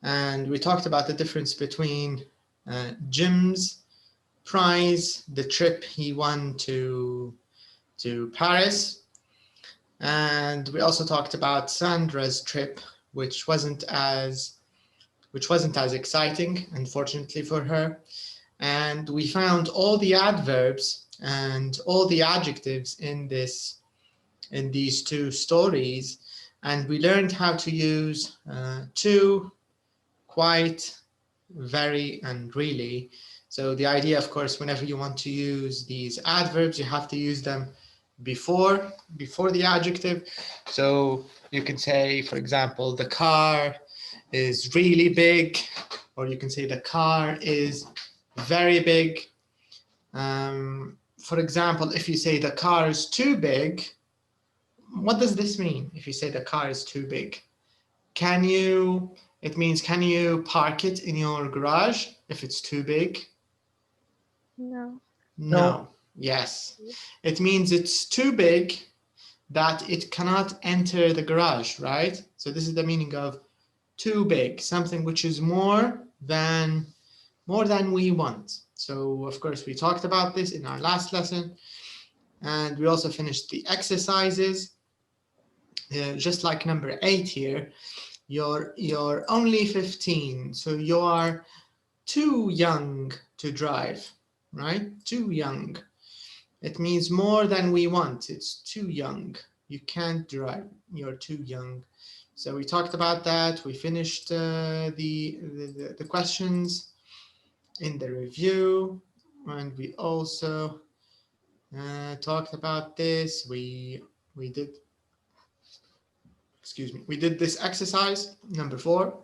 and we talked about the difference between Jim's prize, the trip he won to Paris, and we also talked about Sandra's trip, which wasn't as exciting, unfortunately for her. And we found all the adverbs and all the adjectives in these two stories, and we learned how to use to, quite, very, and really. So the idea, of course, whenever you want to use these adverbs, you have to use them before the adjective. So you can say, for example, the car is really big, or you can say the car is very big. For example, if you say the car is too big, what does this mean? If you say the car is too big, it means can you park it in your garage if it's too big? No. Yes. It means it's too big that it cannot enter the garage, right? So this is the meaning of too big, something which is more than we want. So of course we talked about this in our last lesson, and we also finished the exercises. Just like number 8 here, you're only 15, so you are too young to drive, right? Too young. It means more than we want. It's too young. You can't drive. You're too young. So we talked about that. We finished the questions in the review, and we also talked about this. We did this exercise number 4,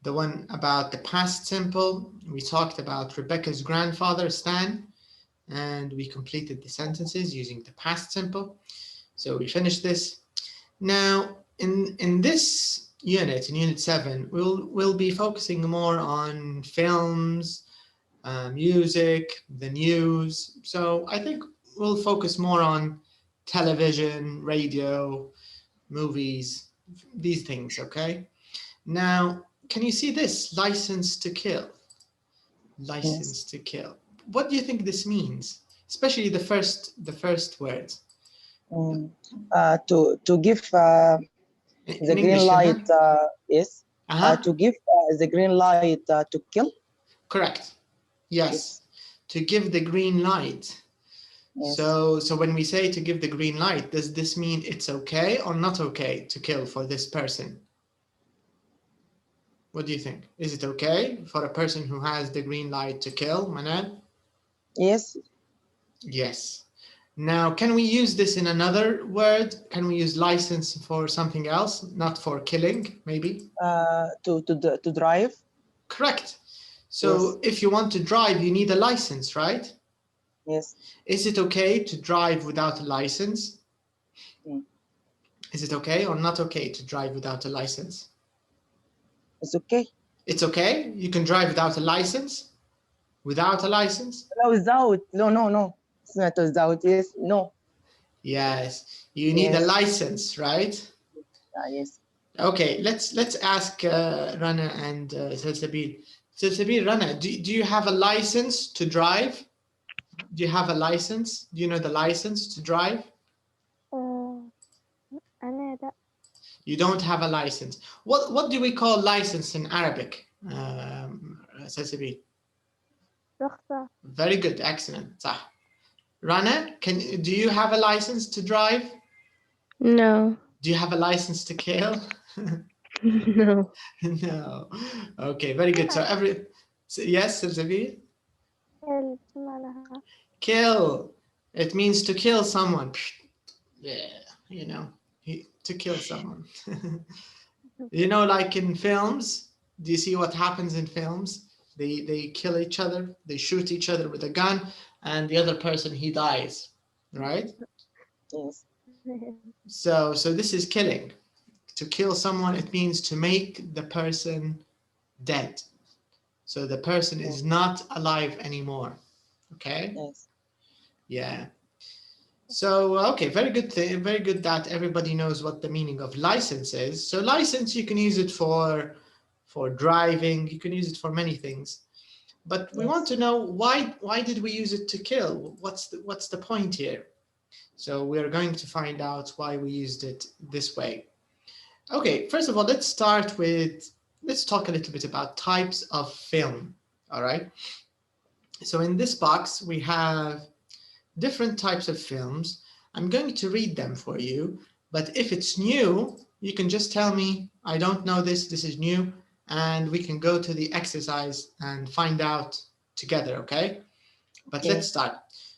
the one about the past simple. We talked about Rebecca's grandfather, Stan, and we completed the sentences using the past simple. So we finished this. Now, in this unit, in Unit 7, we'll be focusing more on films, music, the news. So I think we'll focus more on television, radio, movies, these things, okay? Now, can you see this? License to kill. License to kill. What do you think this means? Especially the first word. To give the green light, yes. To give the green light to kill. Correct. Yes. To give the green light. Yes. So when we say to give the green light, does this mean it's okay or not okay to kill for this person? What do you think? Is it okay for a person who has the green light to kill, Manal? Yes. Yes. Now, can we use this in another word? Can we use license for something else, not for killing, maybe? To drive. Correct. So if you want to drive, you need a license, right? Yes. Is it okay to drive without a license? Is it okay or not okay to drive without a license? It's okay. It's okay? You can drive without a license? Without a license? No, without. No. It's not without. Yes. No. Yes. You need a license, right? Yes. Okay, let's ask Rana and Salsabil. Salsabil, Rana, do you have a license to drive? Do you have a license? Do you know the license to drive? You don't have a license. What do we call license in Arabic? Salsabil. Very good, excellent. صح. Rana, do you have a license to drive? No. Do you have a license to kill? No. No. Okay, very good. So yes, Salsabil? Kill. It means to kill someone. Yeah, you know, to kill someone. You know, like in films, do you see what happens in films? They kill each other, they shoot each other with a gun, and the other person, he dies, right? Yes. So this is killing. To kill someone, it means to make the person dead. So the person is not alive anymore. Okay? Yes. Yeah. So, okay, very good thing. Very good that everybody knows what the meaning of license is. So license, you can use it for for driving. You can use it for many things. But we want to know why did we use it to kill? What's the point here? So we're going to find out why we used it this way. Okay, first of all, let's talk a little bit about types of film. All right. So in this box, we have different types of films. I'm going to read them for you, but if it's new, you can just tell me, I don't know this is new, and we can go to the exercise and find out together, okay? But let's start.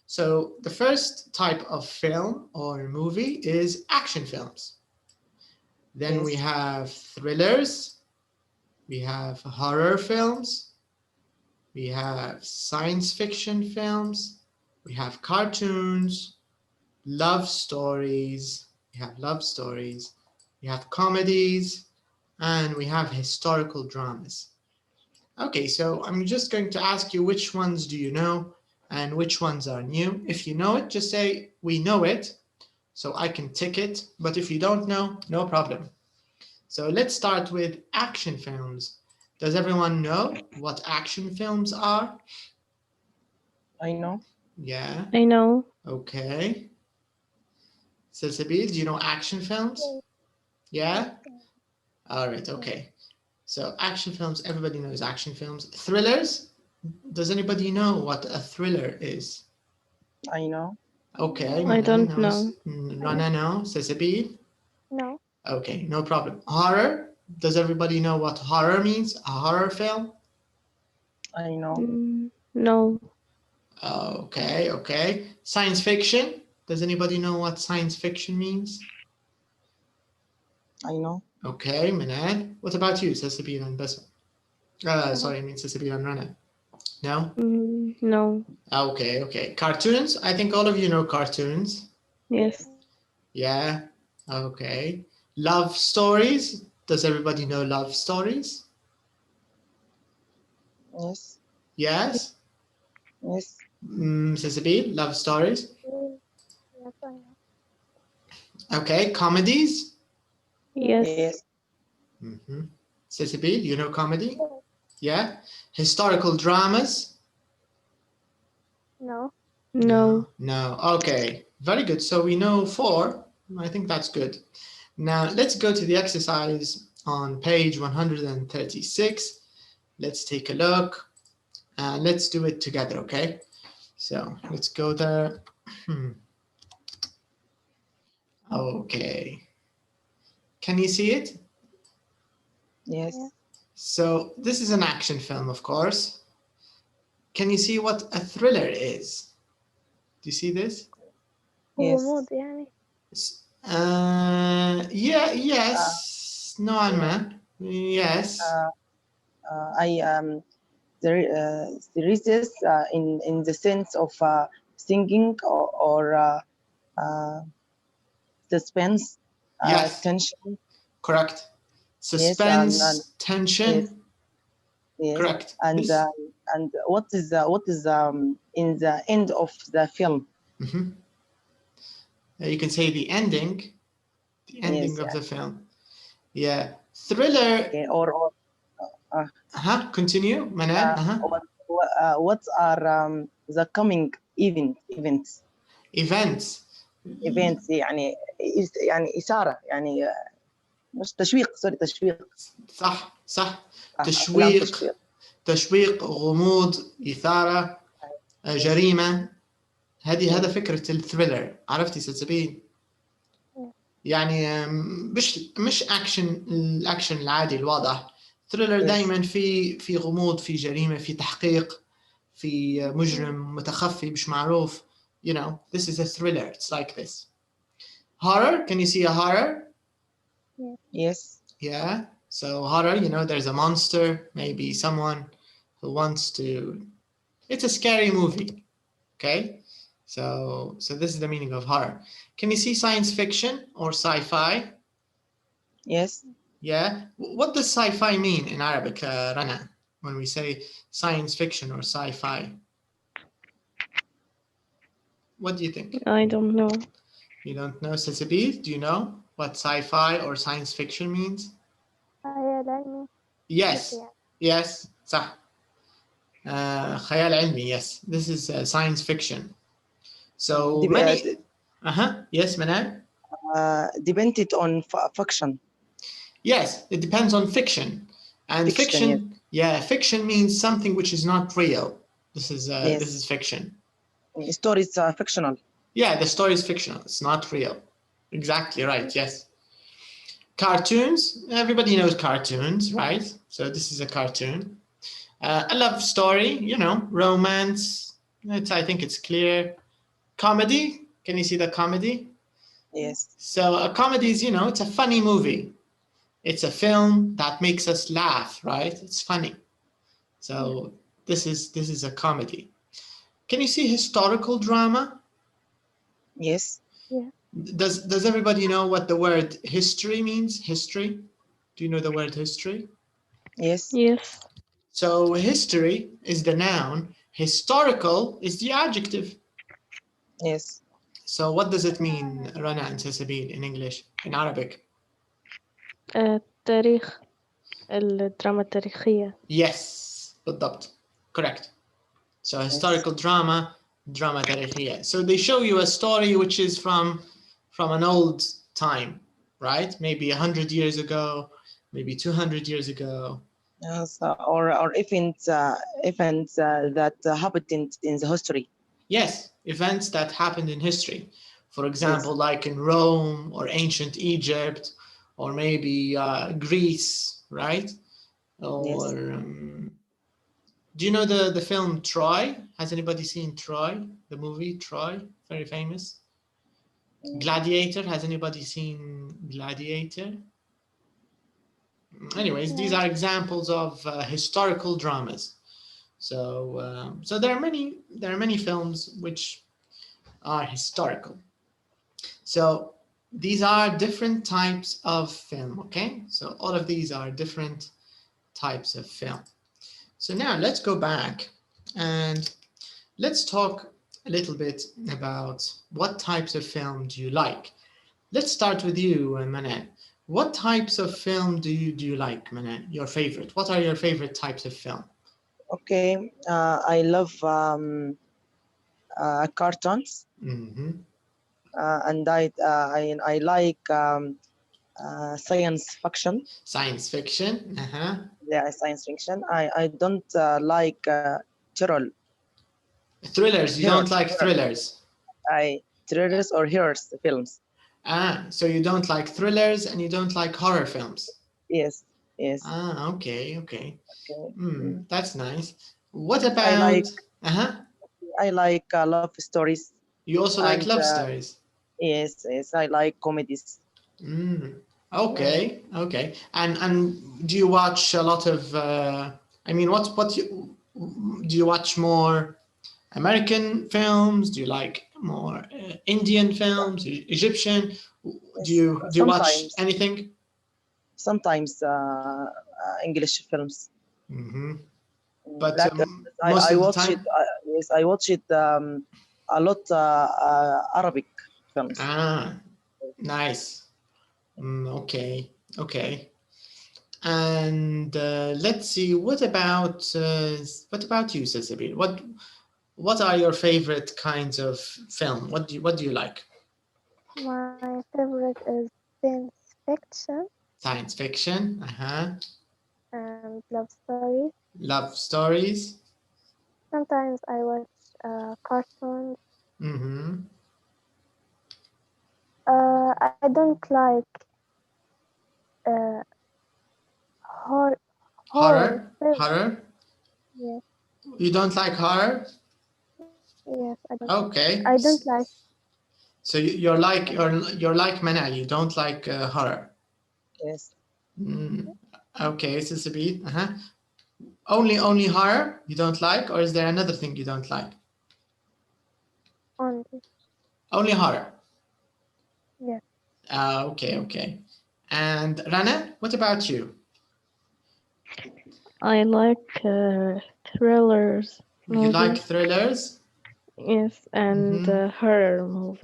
So the first type of film or movie is action films. Then we have thrillers, we have horror films, we have science fiction films, we have cartoons, love stories, we have comedies, and we have historical dramas. Okay, so I'm just going to ask you which ones do you know and which ones are new. If you know it, just say, we know it, so I can tick it. But if you don't know, no problem. So let's start with action films. Does everyone know what action films are? I know. Yeah. I know. Okay. Salsabil, do you know action films? Yeah? All right, okay. So action films, everybody knows action films. Thrillers, does anybody know what a thriller is? I know. Okay. I don't know. Rana, no. Salsabil? No. Okay, no problem. Horror, does everybody know what horror means? A horror film? I know. No. Okay, okay. Science fiction, does anybody know what science fiction means? I know. Okay, Manad. What about you, Salsabil and Basma? Sorry, I mean Salsabil and Rana. No? No. Okay, okay. Cartoons, I think all of you know cartoons. Yes. Yeah, okay. Love stories, does everybody know love stories? Yes. Yes? Yes. Salsabil, love stories? Yes, I know. Okay, comedies? Yes. Yes. Salsabil, you know comedy? Yeah. Historical dramas? No. No. No. Okay, very good. So we know 4. I think that's good. Now let's go to the exercise on page 136. Let's take a look and let's do it together, okay? So let's go there. Okay. Can you see it? Yes. So this is an action film, of course. Can you see what a thriller is? Do you see this? Yes. Yes. No, Alma. Yes. There is this in the sense of singing or suspense, Yes. tension. Correct. Suspense, yes, tension. Yes. Correct. And what is in the end of the film? You can say the ending. The ending Yes, of the film. Yeah. Thriller. Okay, Continue, Manal. What are the coming events؟ Events. يعني إثارة يعني مش تشويق تشويق. صح. تشويق، غموض، إثارة، جريمة. هذا فكرة الثريلر. عرفتي سلسبيل؟ يعني مش الأكشن العادي الواضح. ثريلر دائما في غموض، في جريمة، في تحقيق، في مجرم متخفي مش معروف. You know, this is a thriller. It's like this. Horror, can you see a horror? Yes. Yeah. So horror, you know, there's a monster, maybe someone who wants to. It's a scary movie. Okay. So this is the meaning of horror. Can you see science fiction or sci-fi? Yes. Yeah. What does sci-fi mean in Arabic, Rana, when we say science fiction or sci-fi? What do you think? I don't know. You don't know? Salsabil, do you know what sci-fi or science fiction means? Yes. Yes. صح. خيال علمي. Yes. This is science fiction. So many. Yes, Manal. Depended on fiction. Yes, it depends on fiction. And fiction, yeah, fiction means something which is not real. This is fiction. Story is fictional. Yeah, the story is fictional. It's not real. Exactly right. Yes. Cartoons. Everybody knows cartoons, right? So this is a cartoon. A love story. You know, romance. I think it's clear. Comedy. Can you see the comedy? Yes. So a comedy is, you know, it's a funny movie. It's a film that makes us laugh, right? It's funny. So this is a comedy. Can you see historical drama? Yes. Yeah. Does everybody know what the word history means? History? Do you know the word history? Yes. Yes. So history is the noun, historical is the adjective. Yes. So what does it mean, Rana and Sasabil, in English, in Arabic? التاريخ الدراما التاريخية. Yes, بالضبط. Correct. So historical drama, drama تاريخية. So they show you a story which is from an old time, right? Maybe 100 years ago, maybe 200 years ago. Yes, or events that happened in the history. Yes, events that happened in history. For example, like in Rome or ancient Egypt, or maybe Greece, right? Or do you know the film Troy? Has anybody seen Troy? The movie Troy, very famous. Gladiator. Has anybody seen Gladiator? Anyways, these are examples of historical dramas. So so there are many films which are historical. So these are different types of film, okay? So all of these are different types of film. So now let's go back and let's talk a little bit about what types of film do you like. Let's start with you, Manan. What types of film do you like, Manan? Your favorite? What are your favorite types of film? Okay, I love cartoons. Mm-hmm. And I like science fiction. Science fiction. Yeah, science fiction. I don't like terror. Thrillers. You don't like thrillers. Thrillers or horror films. So you don't like thrillers and you don't like horror films. Yes. Yes. Okay. Okay. That's nice. What about? I like love stories. You also like love stories. Yes. I like comedies. Okay. And do you watch a lot of? I mean, do you watch more American films? Do you like more Indian films, Egyptian? Do you watch anything? Sometimes English films. But I watch it. Yes, I watch it a lot. Arabic films. Nice. Okay. And let's see. What about you, Cecily? What are your favorite kinds of film? What do you like? My favorite is science fiction. Science fiction. And love stories. Love stories. Sometimes I watch cartoons. I don't like horror. Horror? Yes. You don't like horror? Yes, I don't. Okay. I don't like. So you're like Manal. You don't like horror. Yes. Okay, Sisabit. Only horror you don't like, or is there another thing you don't like? Only horror. Yeah. Okay. And Rana, what about you? I like thrillers. You like thrillers? Yes, and horror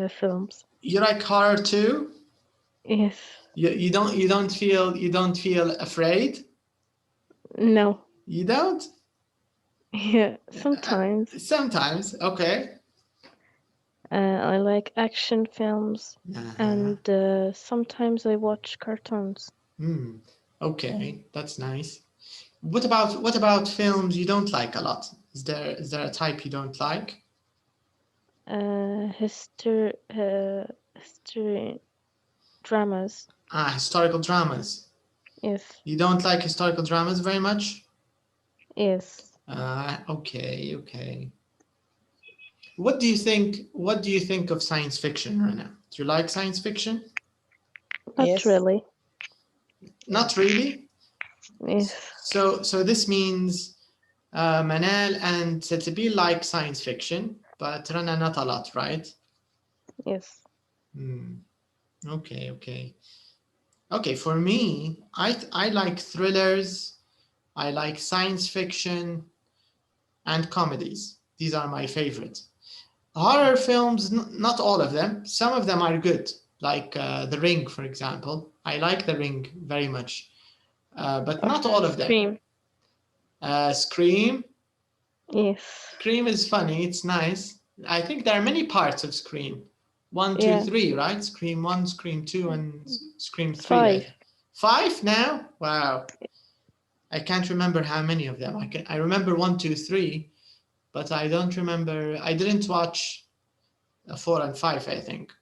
films. You like horror too? Yes. You don't feel afraid? No. You don't? Yeah, sometimes. Sometimes, okay. I like action films, and sometimes I watch cartoons. Okay, that's nice. What about films you don't like a lot? Is there a type you don't like? History dramas. Historical dramas. Yes. You don't like historical dramas very much? Yes. Okay, okay. What do you think of science fiction right now? Do you like science fiction? Not Yes. really. Not really? Yes. So this means Manal and Setsabil like science fiction, but Rana not a lot, right? Yes. Okay, okay. Okay, for me, I like thrillers, I like science fiction, and comedies. These are my favorite. Horror films, not all of them. Some of them are good, like The Ring, for example. I like The Ring very much, but not all of them. Scream. Scream. Yes. Scream is funny. It's nice. I think there are many parts of Scream. 1, 2, Yeah. 3, right? Scream 1, Scream 2, and Scream 3. 5 now? Wow. I can't remember how many of them. I remember 1, 2, 3, but I don't remember. I didn't watch 4 and 5, I think.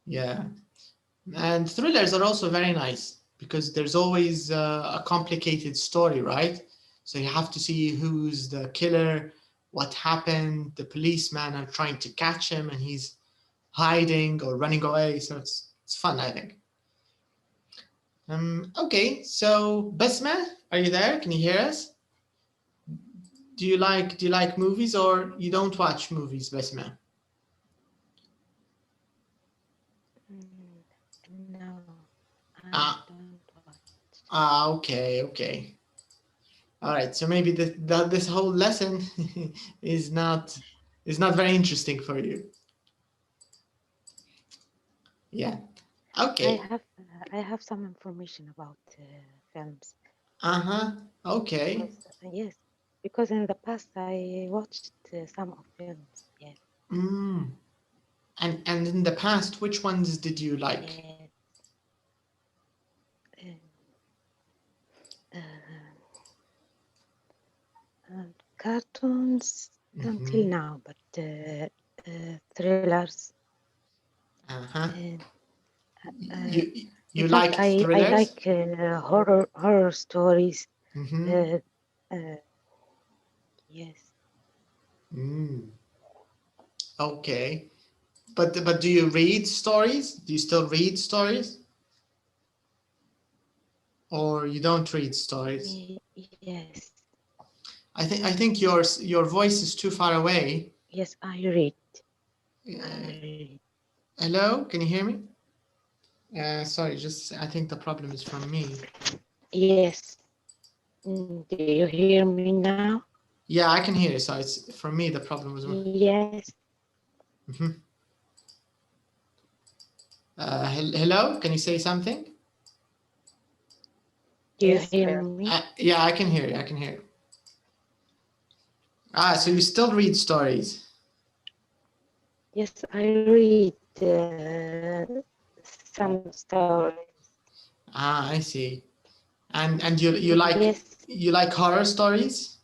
Yeah. And thrillers are also very nice because there's always a complicated story, right? So you have to see who's the killer, what happened, the policemen are trying to catch him and he's hiding or running away. So it's fun, I think. Okay, so Basma, are you there? Can you hear us? Do you like movies or you don't watch movies, Basma? No, I don't watch. Okay, okay. All right, so maybe this whole lesson is not very interesting for you. Yeah. Okay. I have some information about films. Okay. Yes, because in the past I watched some of films. Yes. And in the past, which ones did you like? Cartoons until now, but thrillers. You like thrillers? I like horror stories. Yes. Okay. But do you read stories? Do you still read stories? Or you don't read stories? Yes. I think your voice is too far away. Yes, I read. Hello, can you hear me? Sorry, I think the problem is from me. Yes. Do you hear me now? Yeah, I can hear you. So it's for me the problem was. Yes. Hello, can you say something? Do you hear me? Yeah, I can hear you. I can hear you. So you still read stories? Yes, I read some stories. I see. And you like you like horror stories?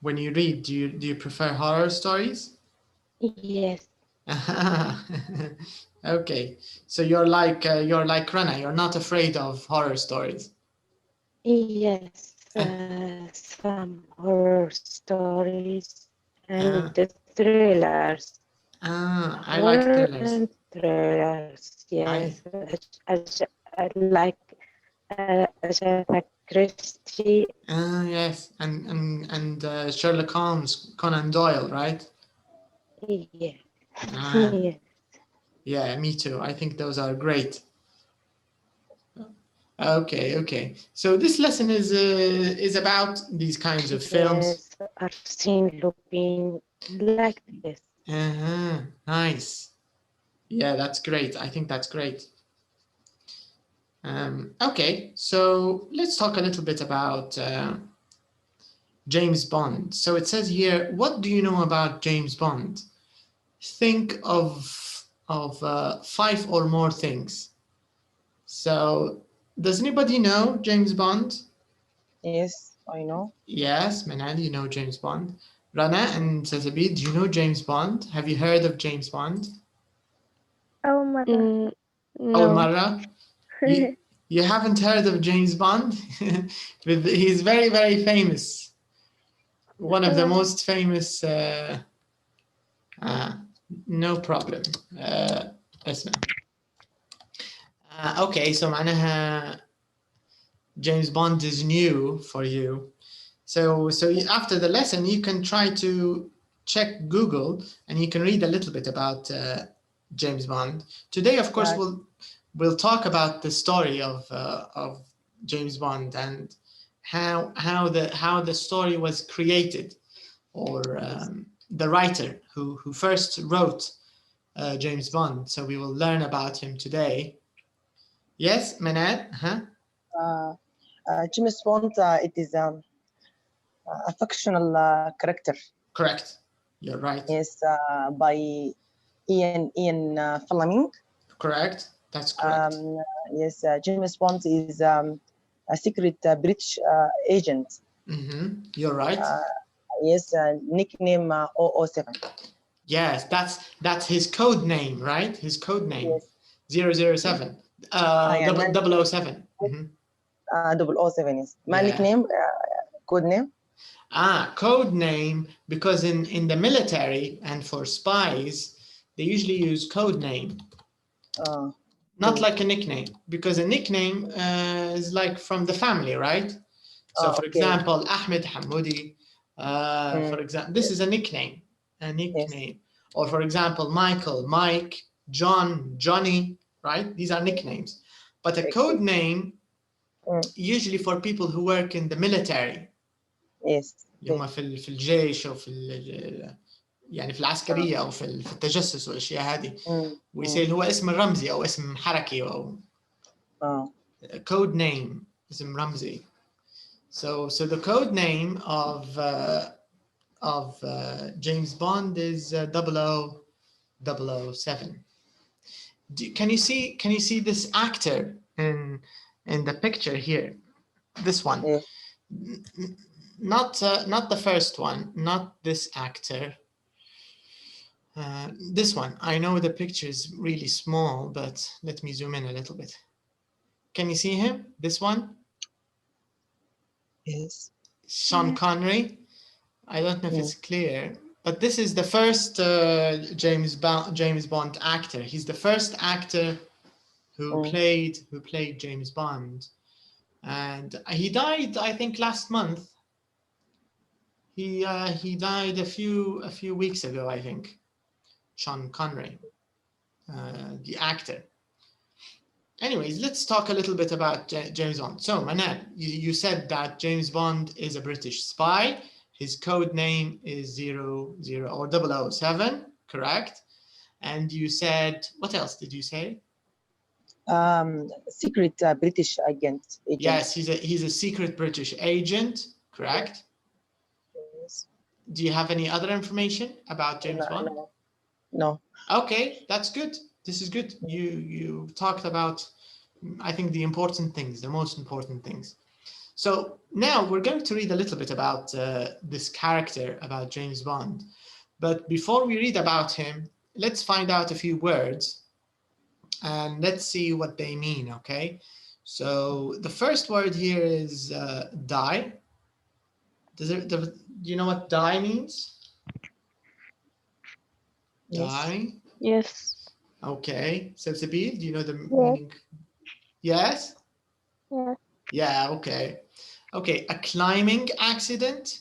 When you read, do you prefer horror stories? Yes. Okay, so you're like Rana. You're not afraid of horror stories. Yes, some horror stories and the thrillers. I like thrillers. And thrillers, yes. I like Agatha Christie. Yes, and Sherlock Holmes, Conan Doyle, right? Yeah. Yes. Yeah, me too. I think those are great. Okay, okay. So this lesson is about these kinds of films. Yes, Arsene Lupin, like this. Nice. Yeah, that's great. I think that's great. Okay, so let's talk a little bit about James Bond. So it says here, what do you know about James Bond? Think of 5 or more things. So does anybody know James Bond? Yes, I know. Yes, Manal, you know James Bond. Rana and Sazabi, do you know James Bond? Have you heard of James Bond? أول مرة. أول No. مرة? You haven't heard of James Bond? He's very, very famous. One of the most famous. No problem. اسمع. Okay, so معناها James Bond is new for you. So after the lesson, you can try to check Google and you can read a little bit about James Bond. Today, of course, Right. we'll talk about the story of James Bond and how the story was created, or the writer who first wrote James Bond. So we will learn about him today. Yes, Manal? Huh? James Bond, it is a fictional character. Correct. You're right. Yes, by Ian Fleming. Correct. That's correct. Yes, James Bond is a secret British agent. You're right. Yes, nickname 007. Yes, that's his code name, right? His code name. Yes. 007. 007. 007 is my nickname, code name. Code name, because in the military and for spies, they usually use code name. Not like a nickname, because a nickname is like from the family, right? So for example, Ahmed Hamoudi, for example, this is a nickname. Yes. Or for example, Michael, Mike, John, Johnny, right? These are nicknames. But a code name, usually for people who work in the military. Yes. يوم في الجيش أو في يعني في العسكرية أو في التجسس والأشياء هذه. ويصير هو اسم رمزي أو اسم حركي أو code name اسم رمزي. So the code name of James Bond is 007. Can you see this actor in the picture here? This one. Yeah. Not the first one, not this actor. This one. I know the picture is really small, but let me zoom in a little bit. Can you see him? This one? Yes. Sean Connery. I don't know if it's clear, but this is the first James Bond actor. He's the first actor who played James Bond, and he died, I think, last month. He died a few weeks ago, I think. Sean Connery, the actor. Anyways, let's talk a little bit about James Bond. So, Manal, you said that James Bond is a British spy. His code name is 007, correct? And you said, what else did you say? Secret British agent. Yes, he's a secret British agent, correct? Yes. Do you have any other information about James Bond? No. Okay, that's good. This is good. You talked about, I think, the important things, the most important things. So now we're going to read a little bit about this character, about James Bond. But before we read about him, let's find out a few words and let's see what they mean, okay? So the first word here is die. Do you know what die means? Yes. Die? Yes. Okay. Sabsabil, do you know the meaning? Yes? Yeah. Yeah, okay. Okay, a climbing accident.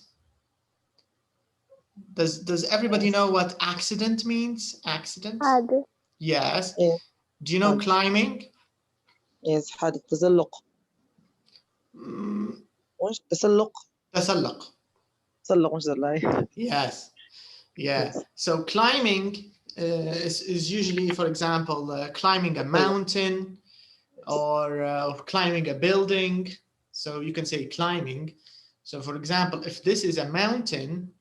Does everybody know what accident means? Accident? حادث. Yes. Yeah. Do you know climbing? Yes, حادث تزلق. تسلق. تسلق. تسلق مش زلق. Yes. Yeah. Yes. So climbing is usually, for example, climbing a mountain, or climbing a building. So you can say climbing. So for example, if this is a mountain,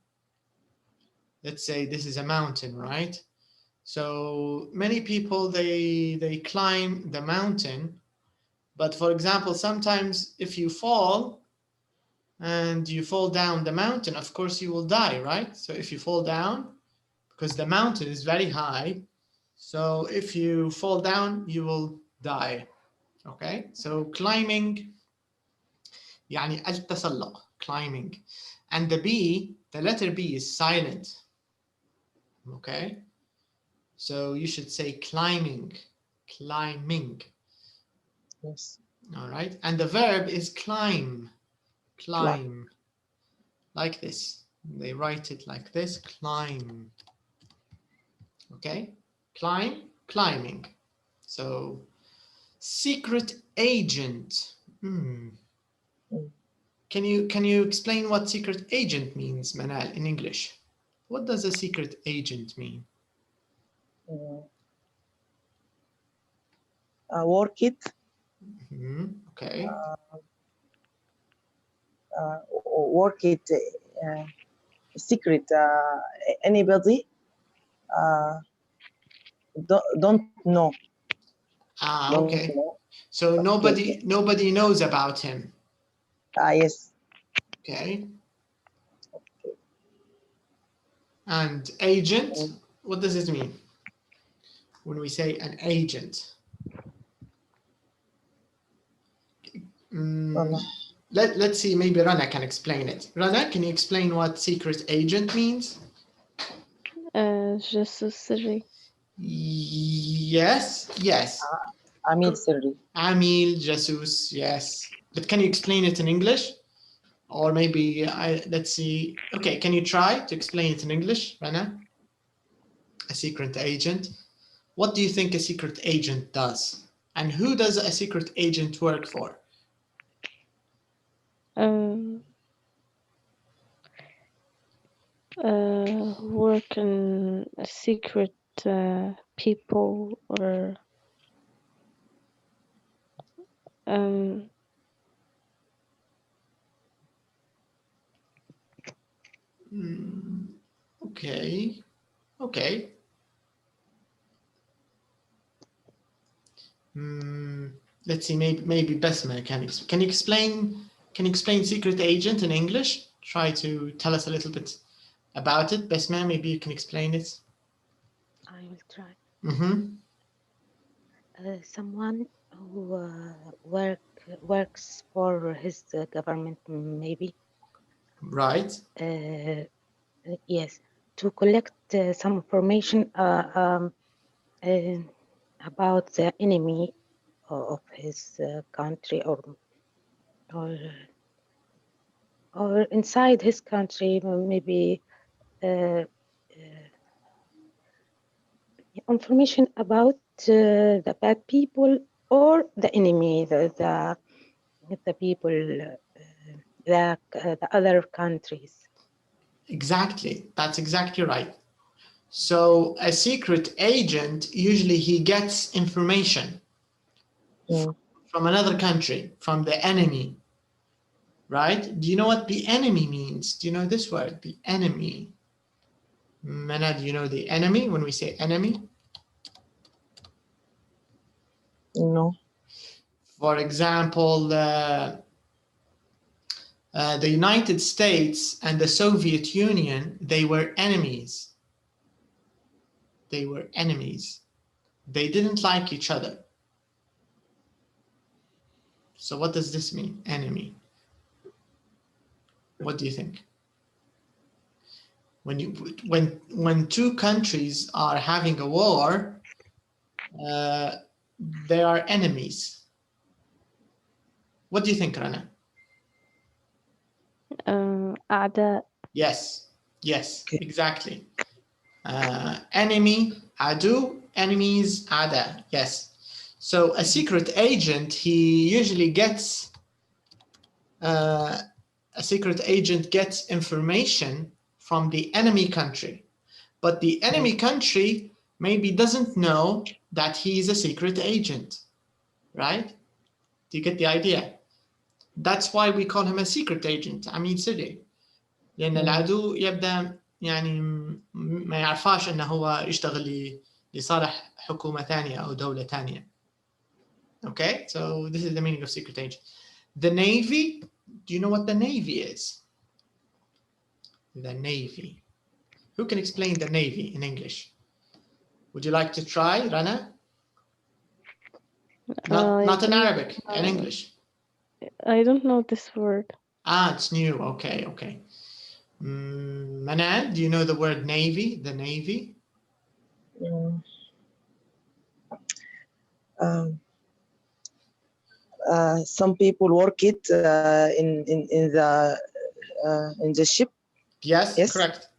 let's say this is a mountain, right? So many people, they climb the mountain, but for example, sometimes if you fall and you fall down the mountain, of course you will die, right? So if you fall down, because the mountain is very high, so if you fall down, you will die. Okay, so climbing, يعني التسلق, climbing. And the B, the letter B is silent. Okay, so you should say climbing, climbing. Yes. All right, and the verb is climb, climb, like this. They write it like this, climb. Okay, climb, climbing. So secret agent. Can you explain what secret agent means, Manal, in English? What does a secret agent mean? Work it. Okay. Work it. Secret. Anybody don't know. Okay. So nobody knows about him. Yes. Okay. And agent, what does it mean when we say an agent? Let's see, maybe Rana can explain it. Rana, can you explain what secret agent means? جاسوس سري. Yes, yes. عميل سري. عميل جاسوس, yes. But can you explain it in English? Or maybe, let's see. Okay, can you try to explain it in English, Rana? A secret agent. What do you think a secret agent does? And who does a secret agent work for? Work in secret people or Okay, okay. Let's see, maybe Besma can you explain secret agent in English? Try to tell us a little bit about it. Besma, maybe you can explain it. I will try. Someone who works for his government, maybe. Right. Yes, to collect some information about the enemy of his country or inside his country, maybe information about the bad people or the enemy, the people, the other countries. Exactly, that's exactly right. So a secret agent, usually he gets information from another country, from the enemy, right? Do you know what the enemy means? Do you know this word, the enemy? Mana, do you know the enemy when we say enemy? No. For example, the United States and the Soviet Union, they were enemies. They were enemies. They didn't like each other. So what does this mean, enemy? What do you think? When two countries are having a war, they are enemies. What do you think, Rana? أعداء. Yes, exactly. Enemy, adu, enemies, ada. Yes. So a secret agent, he usually gets information from the enemy country, but the enemy country maybe doesn't know that he is a secret agent, right? Do you get the idea? That's why we call him a secret agent, عميل سري. لأن العدو يبدأ يعني ما يعرفاش أنه هو يشتغل لصالح حكومة ثانية أو دولة ثانية. Okay, so this is the meaning of secret agent. The Navy, do you know what the Navy is? The Navy. Who can explain the Navy in English? Would you like to try, Rana? Not in Arabic, in English. I don't know this word. Ah, it's new. Okay, okay. Manan, do you know the word Navy? The Navy? Some people work it in the ship. Yes, yes.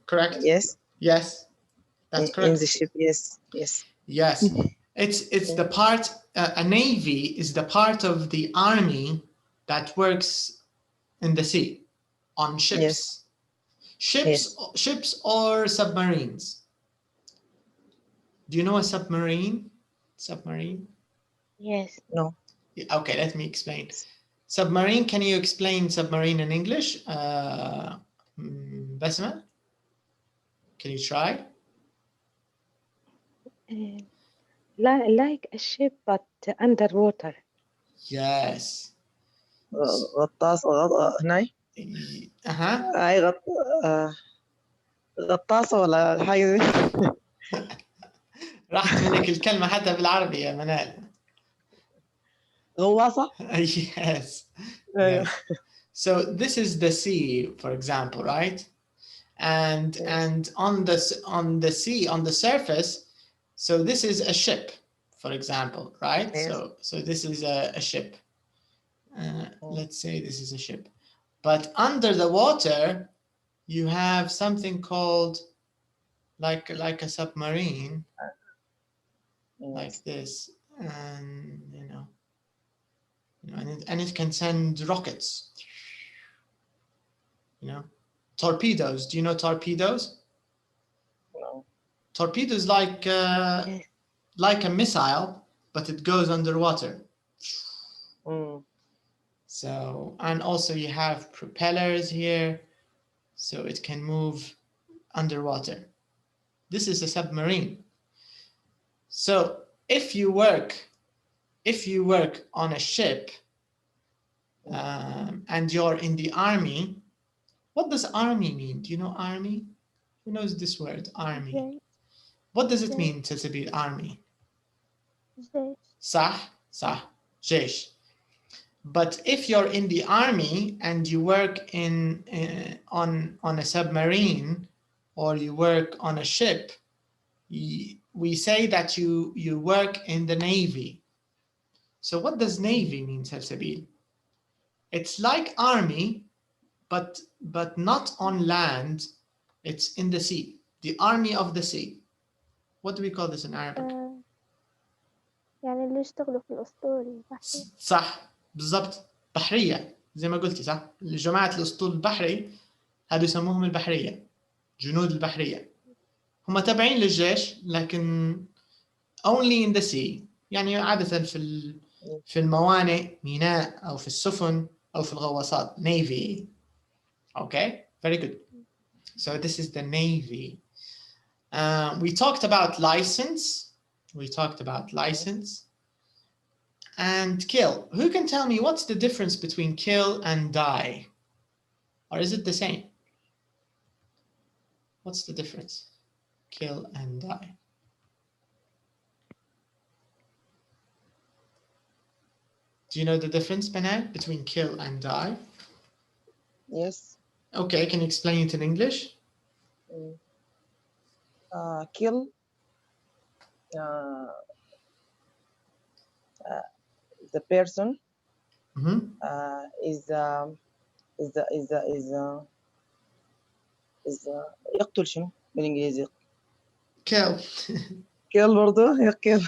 Correct. Yes. Yes, that's correct. In the ship, yes. Yes, it's the part. A navy is the part of the army that works in the sea, on ships. Yes. Ships or submarines. Do you know a submarine? Submarine? Yes. No. Okay, let me explain. Submarine, can you explain submarine in English? Basma? Can you try? Like a ship but underwater. Yes. غطاس هناي. هاي غطاسة ولا حاجة دي. راحت منك الكلمة حتى بالعربي يا منال. غواصة. Yes. So this is the sea, for example, right? And on the sea, on the surface, so this is a ship, for example, right? Yes. So this is a ship. Let's say this is a ship. But under the water, you have something called like a submarine, like this, and and it can send rockets. Torpedoes. Do you know torpedoes? No. Torpedoes like a missile, but it goes underwater. So, and also you have propellers here, so it can move underwater. This is a submarine. So if you work on a ship and you're in the army, what does army mean? Do you know army? Who knows this word, army? Okay. What does it mean to be army? صح, جيش. But if you're in the army and you work on a submarine or you work on a ship, we say that you work in the Navy. So what does Navy mean, Salsabil? It's like army, but not on land. It's in the sea. The army of the sea. What do we call this in Arabic? يعني اللي يشتغلوا في الأسطول. صح بالضبط، بحرية زي ما قلتي صح. جماعة الأسطول البحري هذو يسموهم البحرية، جنود البحرية. هم تابعين للجيش لكن only in the sea، يعني عادة في الموانئ، ميناء أو في السفن أو في الغواصات. Navy. Okay, very good. So this is the Navy. We talked about license. And kill. Who can tell me what's the difference between kill and die? Or is it the same? What's the difference? Kill and die. Do you know the difference, Benan, between kill and die? Yes. Okay, can you explain it in English? Kill. The person is يقتل شنو بالإنجليزي؟ Kill. Kill برضو kill.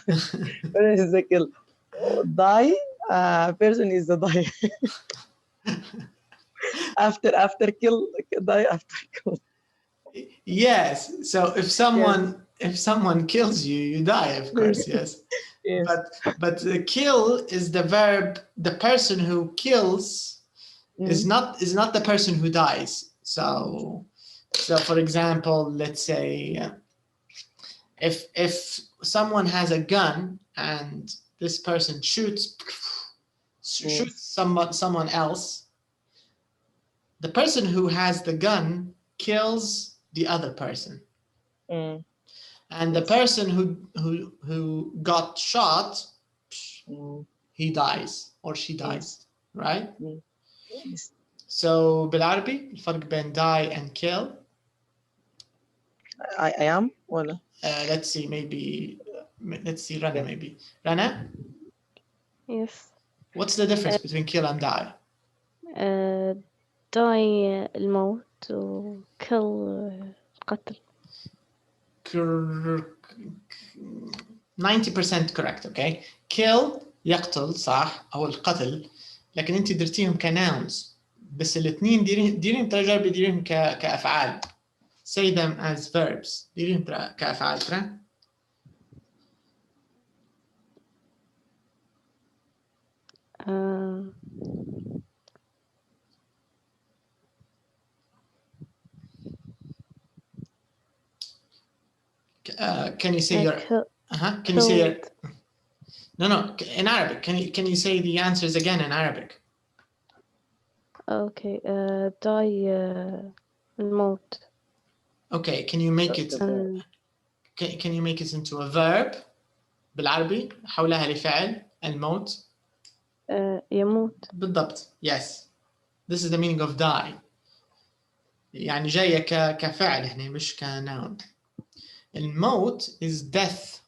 What is the kill? Die. Person is the die. after kill, die after kill. Yes. So if someone kills you, you die, of course. Yes. Yes. But kill is the verb. The person who kills is not the person who dies. So for example, let's say if someone has a gun and this person shoots someone else, the person who has the gun kills the other person. And the person who got shot, he dies or she dies, right? Yes. So بالعربي الفرق بين die and kill. I am ولا Let's see, Rana maybe. Rana? Yes. What's the difference between kill and die? die الموت و kill القتل. 90% correct, okay? Kill يقتل صح أو القتل، لكن أنت درتيهم كناونز، بس الاثنين ديرين تجربة ديرين كأفعال. Say them as verbs. ديرين كأفعال ترى. Can you say your? Can you say your? No. In Arabic, can you say the answers again in Arabic? Okay. die الموت. Okay. Can you make it? Can you make it into a verb? بالعربي حولها لفعل الموت. يموت. بالضبط. Yes. This is the meaning of die. يعني جاية كفعل هنا مش كnoun. الموت is death.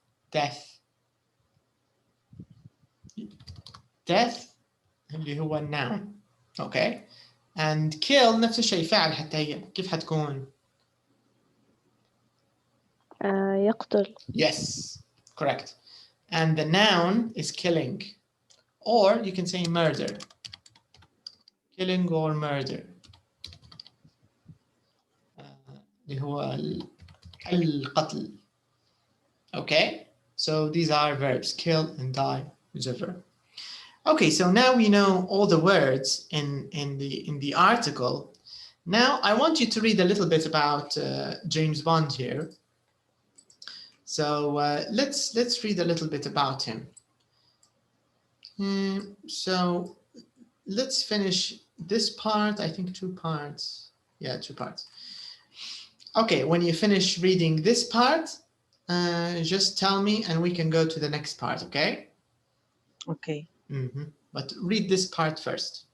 Death اللي هو noun. Okay. And kill نفس الشيء فعل حتى هي. كيف حتكون؟ يقتل. Yes. Correct. And the noun is killing. Or you can say murder. Killing or murder. اللي هو القتل. Okay. So these are verbs. Kill and die is a verb. Okay, so now we know all the words in the article. Now I want you to read a little bit about James Bond here. So let's read a little bit about him. So let's finish this part. I think 2 parts. Yeah, 2 parts. Okay, when you finish reading this part, just tell me and we can go to the next part, okay? Okay. But read this part first.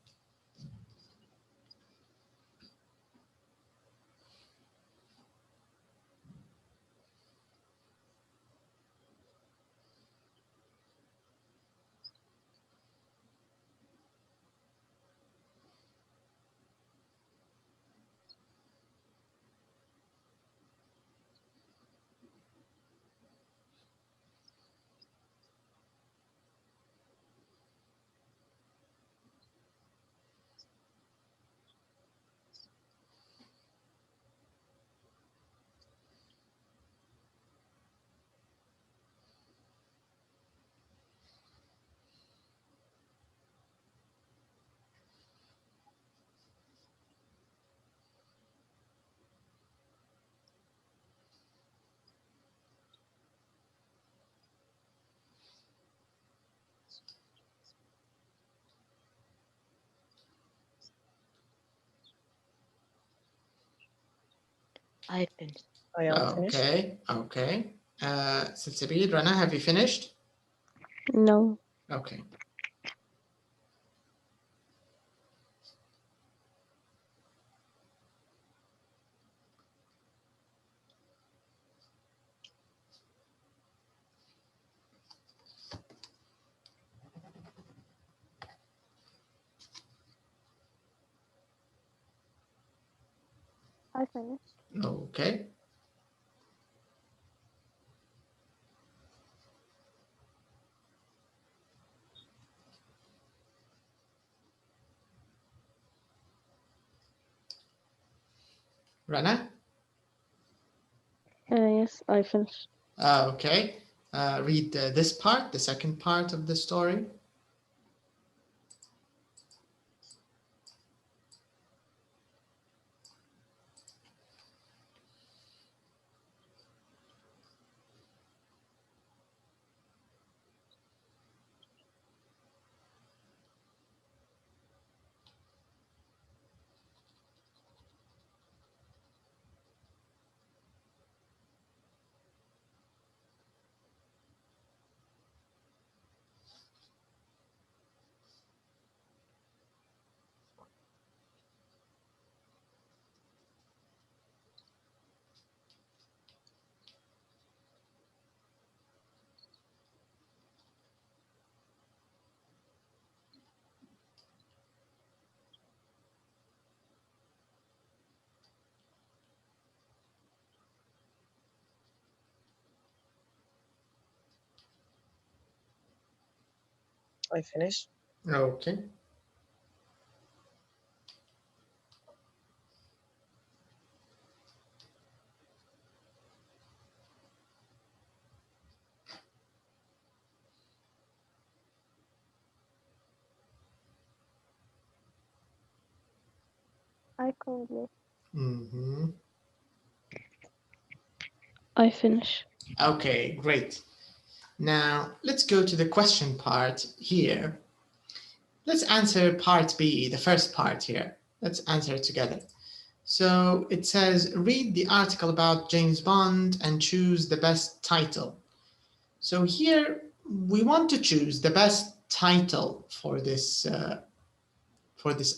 I finished. I am finished. Okay. Silsabil, Rana, have you finished? No. Okay. I finished. Okay. Rana? Yes, I finished. Okay. read this part, the second part of the story. I finish. Okay. I complete. I finish. Okay, great. Now let's go to the question part here. Let's answer part B, the first part here. Let's answer it together. So it says, read the article about James Bond and choose the best title. So here we want to choose the best title for this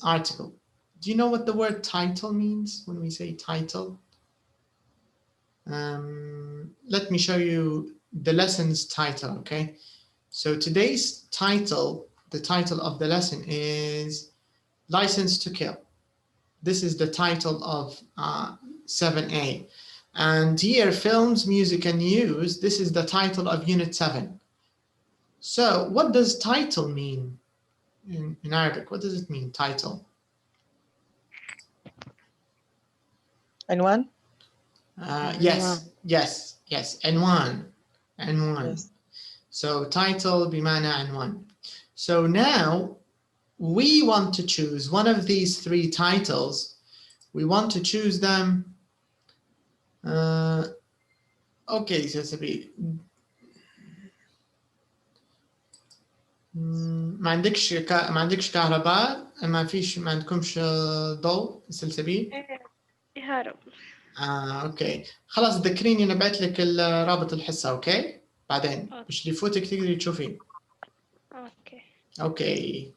article. Do you know what the word title means when we say title? Let me show you the lesson's title, okay? So today's title, the title of the lesson is License to Kill. This is the title of 7A. And here, films, music, and news, this is the title of Unit 7. So what does title mean in Arabic? What does it mean, title? Anyone? Yes, عنوان. Yes. So title بمعنى عنوان. So now we want to choose one of these three titles. We want to choose them. Okay, so ما عندكش كهرباء، ما عندكمش ضوء سلسبيل؟ يهرب. اوكي خلاص ذكريني انا بعت لك رابط الحصه اوكي بعدين مش اللي يفوتك تقدري تشوفين. Okay.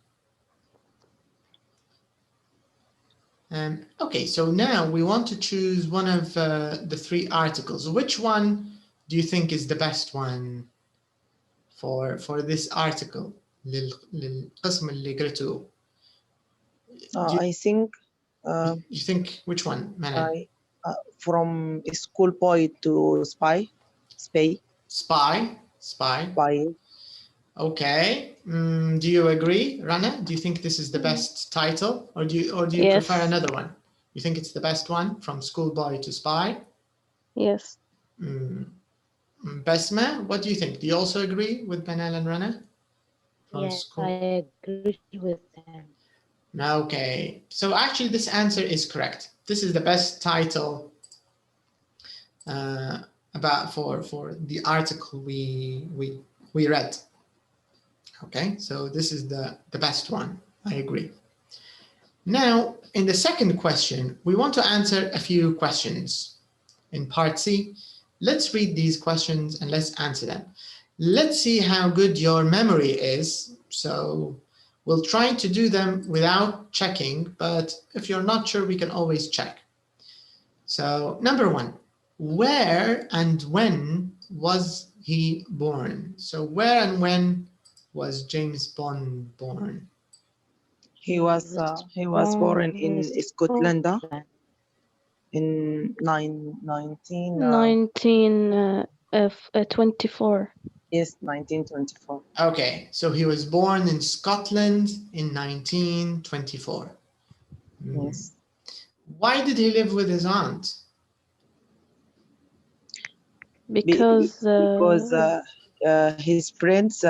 Okay, so now we want to choose one of the three articles. Which one do you think is the best one for this article? للقسم اللي قرأته. I think. You think which one, Mana? From schoolboy to spy. Okay. Do you agree, Rana? Do you think this is the best title, or do you Yes. prefer another one? You think it's the best one, from schoolboy to spy? Yes. Basma, what do you think? Do you also agree with Manal and Rana? Yes, I agree with them. Okay, so actually this answer is correct. This is the best title for the article we read. Okay, so this is the best one. I agree. Now, in the second question, we want to answer a few questions. In part C, let's read these questions and let's answer them. Let's see how good your memory is. So we'll try to do them without checking, but if you're not sure, we can always check. So number one, where and when was he born? So where and when was James Bond born? He was born in Scotland in 1924. Yes, 1924. Okay, so he was born in Scotland in 1924. Yes. Why did he live with his aunt? Because his friends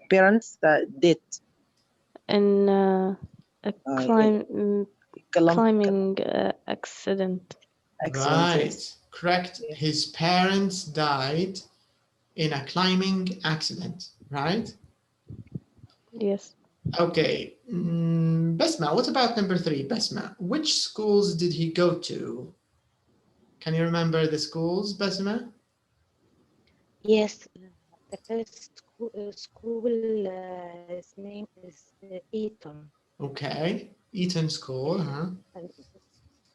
parents did In a climbing accident. Right, Yes. correct. Yeah. His parents died in a climbing accident, right? Yes. Okay, Basma, what about number 3, Basma? Which schools did he go to? Can you remember the schools, Basma? Yes, the first school his name is Eton. Okay, Eton School, huh? And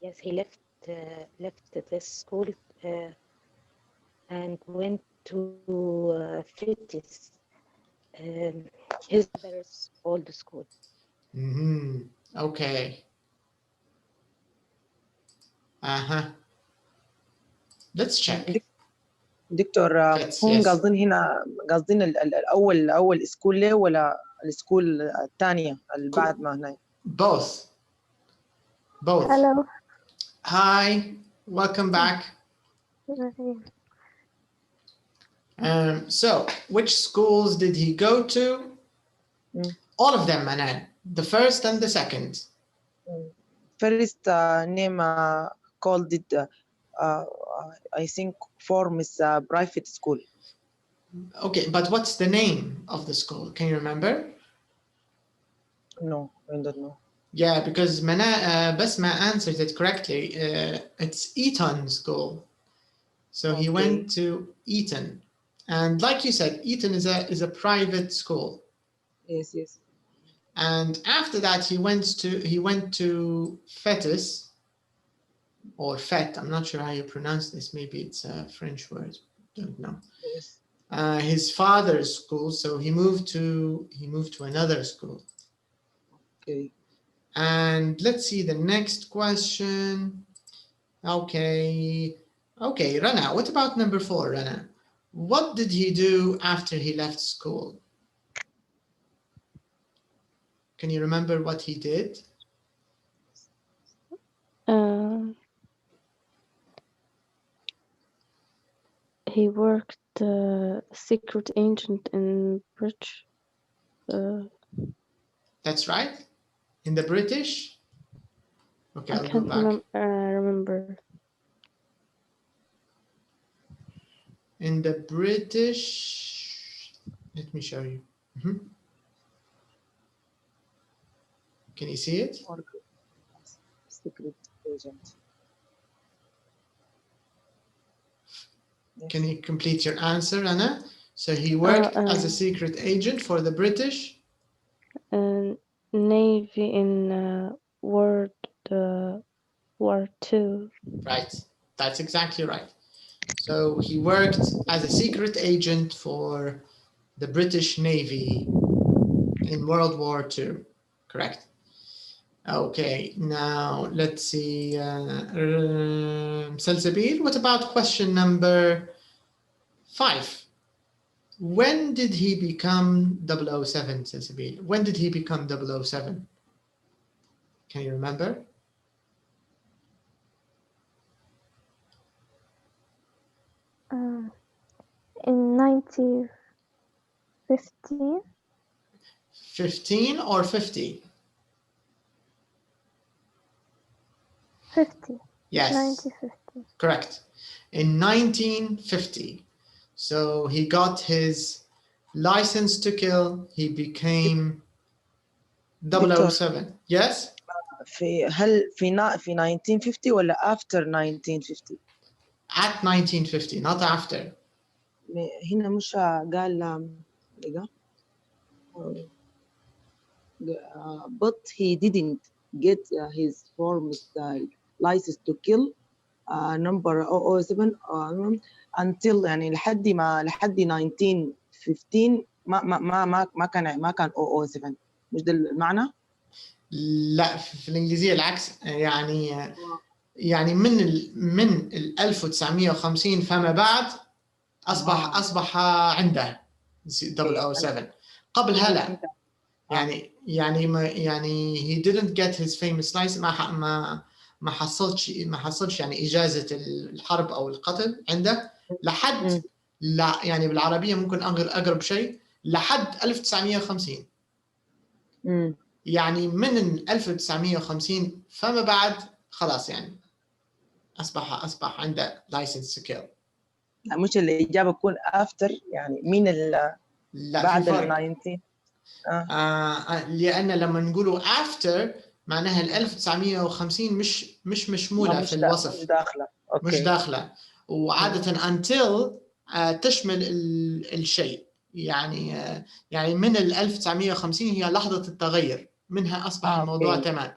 yes, he left this school and went to Fitis, his brother's old school. Okay. Let's check. دكتور هم Yes. قاصدين هنا قاصدين الأول سكول ليه ولا السكول الثانية اللي بعد ما هنا؟ Both. Hello. Hi, welcome back. So, which schools did he go to? All of them, Manan. The first and the second. First name called it I think form is private school. Okay, but what's the name of the school? Can you remember? No, I don't know. Yeah, because Basma answered it correctly. It's Eton School. So he went to Eton. And like you said, Eton is a private school. Yes. And after that, he went to Fetis, or Fet. I'm not sure how you pronounce this. Maybe it's a French word. Don't know. Yes. His father's school. So he moved to another school. Okay. And let's see the next question. Okay, Rana. What about number 4, Rana? What did he do after he left school? Can you remember what he did? He worked secret agent in British. That's right. In the British? Okay, I'll go back. Remember. In the British, let me show you. Can you see it? Secret agent. Can you complete your answer, Anna? So he worked as a secret agent for the British Navy in World War II. Right, that's exactly right. So he worked as a secret agent for the British Navy in World War II, correct? Okay, now let's see. Salsabil, what about question number 5? When did he become 007, Salsabil? When did he become 007? Can you remember? In 1915. 15 or 50? 50. Yes. 1950. Correct. In 1950. So he got his license to kill. He became 007. Yes? هل في 1950 ولا after 1950؟ At 1950, not after. هنا مش قال but he didn't get his forms license to kill number 007 until يعني لحد 1915 ما كان 007. مش ده المعنى؟ لا، في الإنجليزية العكس. يعني من ال 1950 فما بعد أصبح عنده 007. قبل هلا يعني he didn't get his famous license. ما حصلش يعني إجازة الحرب أو القتل عنده لا يعني بالعربية ممكن أقرب شيء لحد 1950. يعني من 1950 فما بعد خلاص يعني أصبح عنده license to kill. مش الإجابة تكون after يعني من لا بعد في ال فرق. 19 لأن لما نقولوا after معناها ال 1950 مش مشمولة في الوصف. مش داخلة. أوكي. مش داخلة. وعادة until تشمل الشيء يعني يعني من ال 1950 هي لحظة التغير منها أصبح الموضوع أوكي. تمام.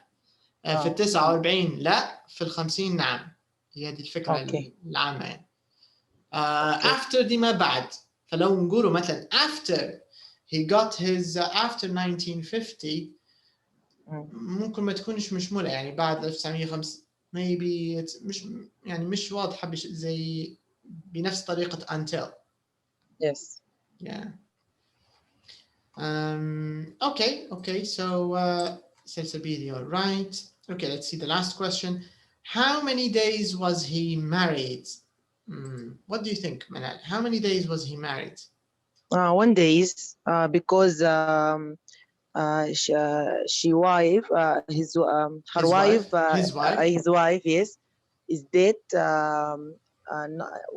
في ال 49 لا، في ال 50 نعم. هي هذه الفكرة أوكي. العامة يعني. after دي ما بعد. فلو نقولوا مثلا after he got his after 1950 ممكن ما تكونش مشمولة يعني بعد 1950 maybe مش واضحة زي بنفس طريقة until. Yes. Yeah. Okay. So Salsabili, you're right. Okay, let's see the last question. How many days was he married? What do you think, Manal? How many days was he married? 1 days because she wife his her wife his wife yes is dead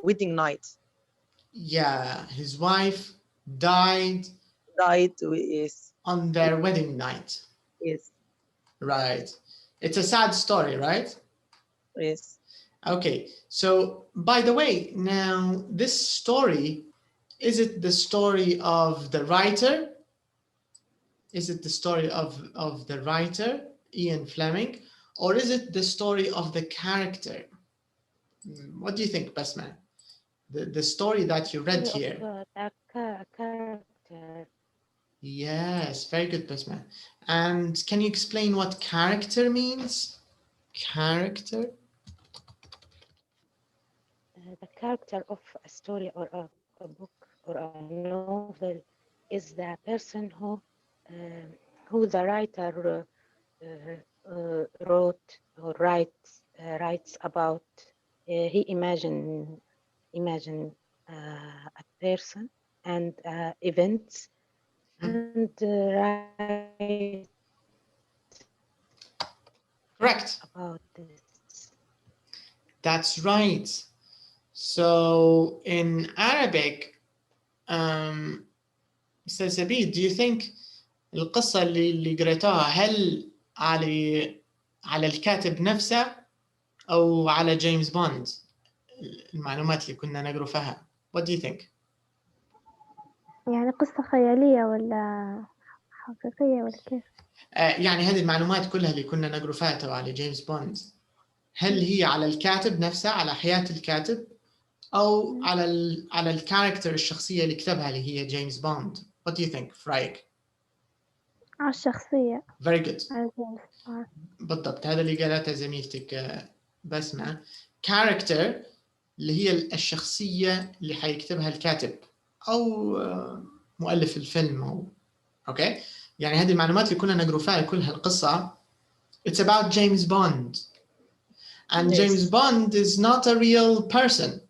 wedding night. Yeah, his wife died yes on their wedding night. Yes. Right. It's a sad story, right? Yes. Okay. So, by the way, now this story, is it the story of the writer? Is it the story of the writer, Ian Fleming, or is it the story of the character? What do you think, Basma? The story that you read here. The character. Yes, very good, Basma. And can you explain what character means? Character? The character of a story or a book or a novel is the person who the writer wrote or writes about. He imagine a person and events and write Correct. about this. That's right. So in Arabic, Mr. Sabid, do you think القصة اللي قريتوها هل على الكاتب نفسه أو على جيمس بوند؟ المعلومات اللي كنا نقرأ فيها. What do you think? يعني قصة خيالية ولا حقيقية ولا كيف؟ يعني هذه المعلومات كلها اللي كنا نقرأ فيها تبع على جيمس بوند هل هي على الكاتب نفسه، على حياة الكاتب، أو على الكاركتر الشخصية اللي كتبها اللي هي جيمس بوند؟ What do you think في رأيك؟ على الشخصية. Very good. على جيمس. بالضبط هذا اللي قالته زميلتك بسمة. character اللي هي الشخصية اللي حيكتبها الكاتب أو مؤلف الفيلم أو أوكي. يعني هذه المعلومات اللي كنا نقرأ فيها كل هالقصة it's about James Bond and Yes. James Bond is not a real person.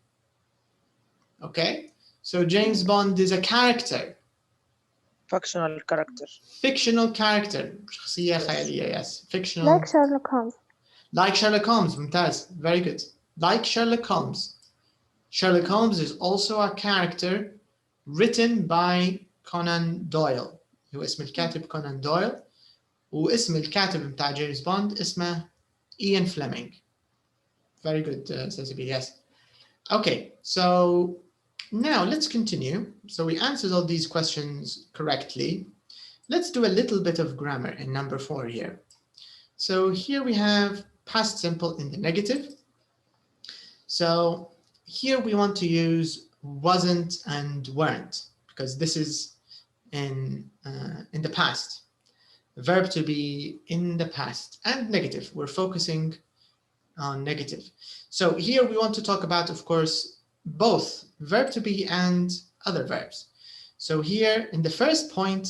Okay, so James Bond is a character. Fictional character. شخصية خيالية. Yes. Fictional. Like Sherlock Holmes. Like Sherlock Holmes. ممتاز. Very good. Like Sherlock Holmes. Sherlock Holmes is also a character written by Conan Doyle. هو اسم الكاتب Conan Doyle. واسم الكاتب متاع جيمس بوند اسمه Ian Fleming. Very good, Cecilia. Yes. Okay, so now let's continue. So we answered all these questions correctly. Let's do a little bit of grammar in number 4 here. So here we have past simple in the negative. So here we want to use wasn't and weren't because this is in the past. Verb to be in the past and negative. We're focusing on negative. So here we want to talk about, of course, both verb to be and other verbs. So here in the first point,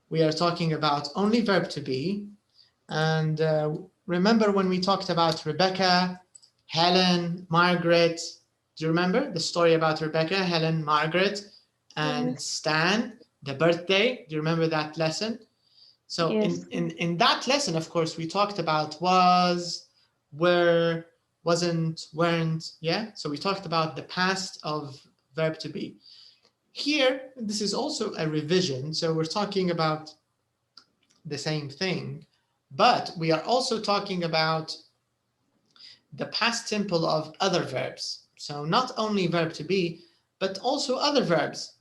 we are talking about only verb to be. And remember when we talked about Rebecca, Helen, Margaret, Do you remember the story about Rebecca, Helen, Margaret, and Yes. Stan, the birthday? Do you remember that lesson? So Yes. in that lesson, of course, we talked about was, were, wasn't, weren't, yeah? So we talked about the past of verb to be. Here, this is also a revision, so we're talking about the same thing, but we are also talking about the past simple of other verbs. So not only verb to be, but also other verbs,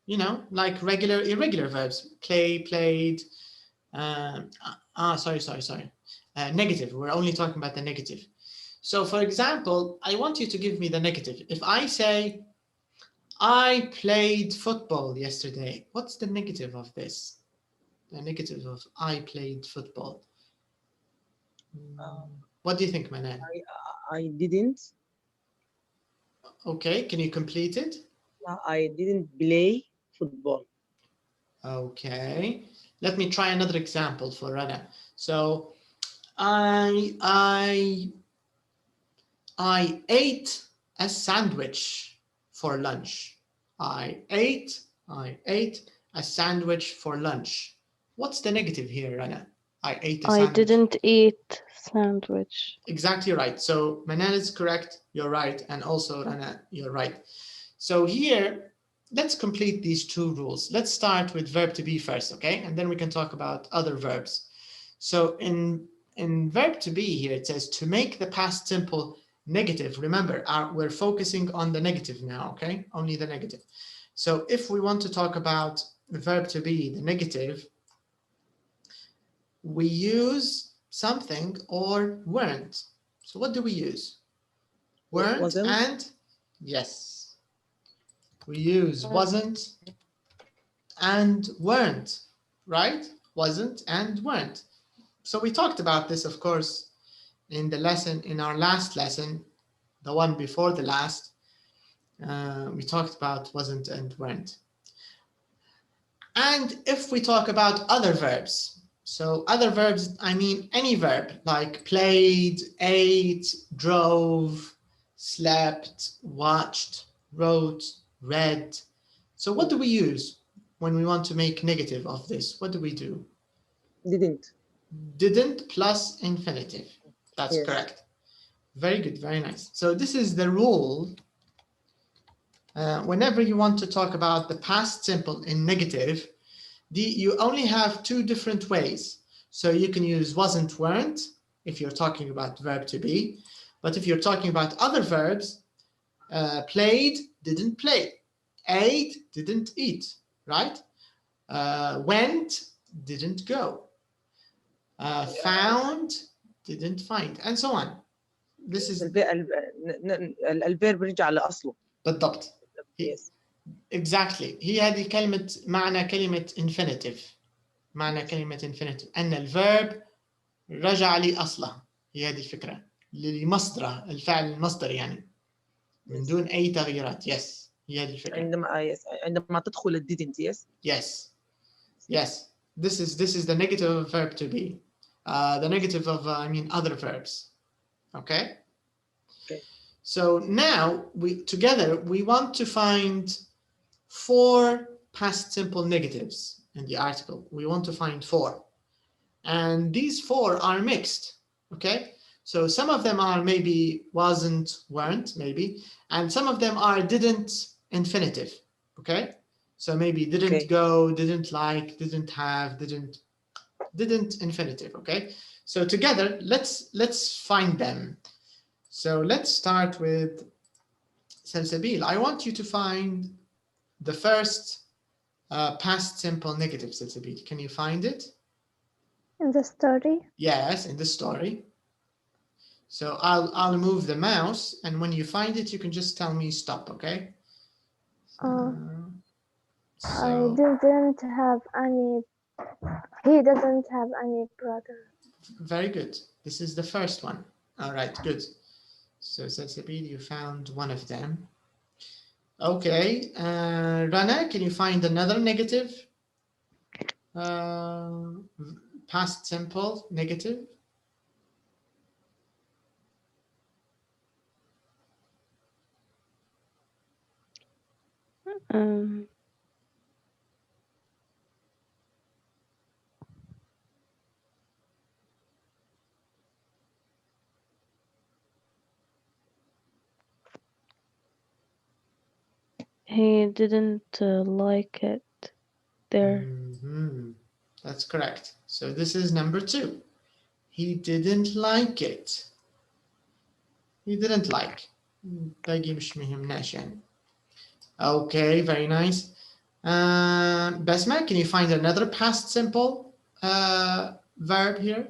you know, like regular, irregular verbs, play, played, sorry. Negative, we're only talking about the negative. So for example, I want you to give me the negative. If I say, I played football yesterday, what's the negative of this? The negative of I played football. What do you think, Manan? I didn't. Okay, can you complete it? I didn't play football. Okay, let me try another example for Rana. So I ate a sandwich for lunch. I ate a sandwich for lunch. What's the negative here, Rana? I ate a sandwich. I didn't eat sandwich. Exactly right. So Manan is correct, you're right, and also Rana, you're right. So here, let's complete these two rules. Let's start with verb to be first, okay? And then we can talk about other verbs. So in verb to be here, it says to make the past simple negative. Remember, we're focusing on the negative now, okay? Only the negative. So if we want to talk about the verb to be, the negative, we use something or weren't. So what do we use? Weren't Wasn't. and yes. We use wasn't and weren't, right? Wasn't and weren't. So we talked about this, of course, in the lesson, in our last lesson, the one before the last. We talked about wasn't and weren't. And if we talk about other verbs, so other verbs, I mean any verb like played, ate, drove, slept, watched, wrote, read. So what do we use when we want to make negative of this? What do we do? Didn't. Didn't plus infinitive. That's Yes. correct. Very good, very nice. So this is the rule. Whenever you want to talk about the past simple in negative, you only have two different ways. So you can use wasn't, weren't, if you're talking about verb to be. But if you're talking about other verbs, played, didn't play, ate, didn't eat, right? Went, didn't go, found, didn't find, and so on. This is الفيرب بيرجع لأصله. بالضبط. Yes. Exactly. هي هذه كلمة معنى كلمة infinitive. معنى كلمة infinitive أن الverb رجع لأصله. هي هذه الفكرة. لمصدره، الفعل المصدر يعني. من دون أي تغييرات. Yes. هي هذه الفكرة. عندما تدخل ال didn't. Yes. Yes. Yes. This is the negative of verb to be. The negative of other verbs. Okay. Okay. So now we want to find 4 past simple negatives in the article. We want to find 4. And these 4 are mixed. Okay. So some of them are maybe wasn't, weren't, maybe. And some of them are didn't infinitive. Okay. So maybe didn't go, didn't like, didn't have, didn't infinitive. Okay. So together, let's find them. So let's start with Salsabil. I want you to find the first past simple negative, Salsabil. Can you find it? In the story? Yes, in the story. So I'll move the mouse, and when you find it, you can just tell me stop, okay? I didn't have any. He doesn't have any brother. Very good. This is the first one. All right, good. So Salsabil, you found one of them. Okay, Rana, can you find another negative? Past simple negative. He didn't like it there. That's correct. So this is number 2. He didn't like it. He didn't like. باقي مش مهمناش يعني. Okay, very nice. Basma, can you find another past simple verb here?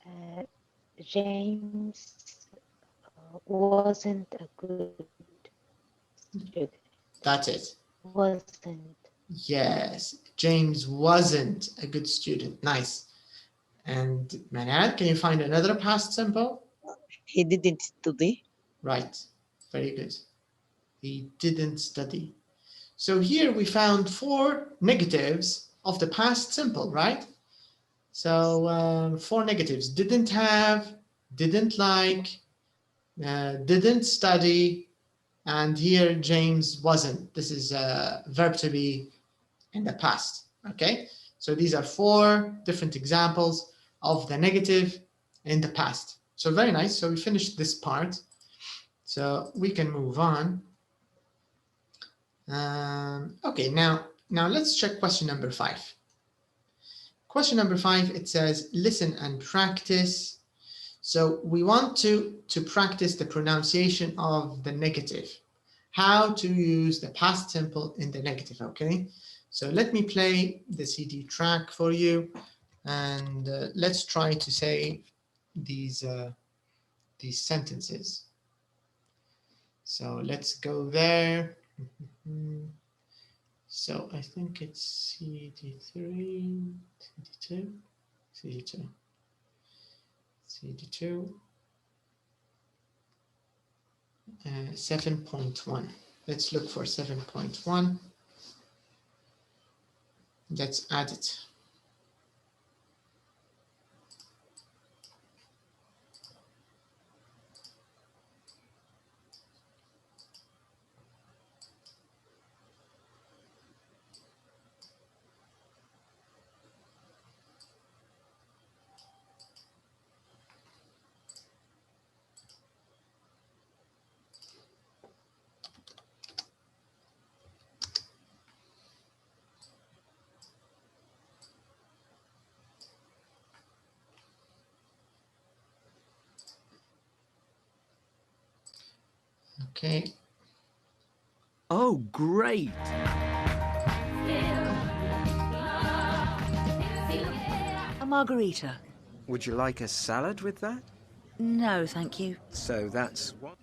Yes. James wasn't a good student. That's it. Wasn't. Yes, James wasn't a good student. Nice. And Manad, can you find another past simple? He didn't study. Right, very good. He didn't study. So here we found 4 negatives of the past simple, right? So 4 negatives: didn't have, didn't like, didn't study, and here James wasn't. This is a verb to be in the past, okay? So these are 4 different examples of the negative in the past. So very nice. So we finished this part. So we can move on. Okay, now let's check question number 5. Question number 5, it says, listen and practice. So we want to practice the pronunciation of the negative. How to use the past simple in the negative, okay? So let me play the CD track for you, and let's try to say these sentences. So let's go there. So I think it's CD3, CD2, CD2, CD2, 7.1. Let's look for 7.1. Let's add it. Okay. Oh, great. A margarita. Would you like a salad with that? No, thank you. So that's what?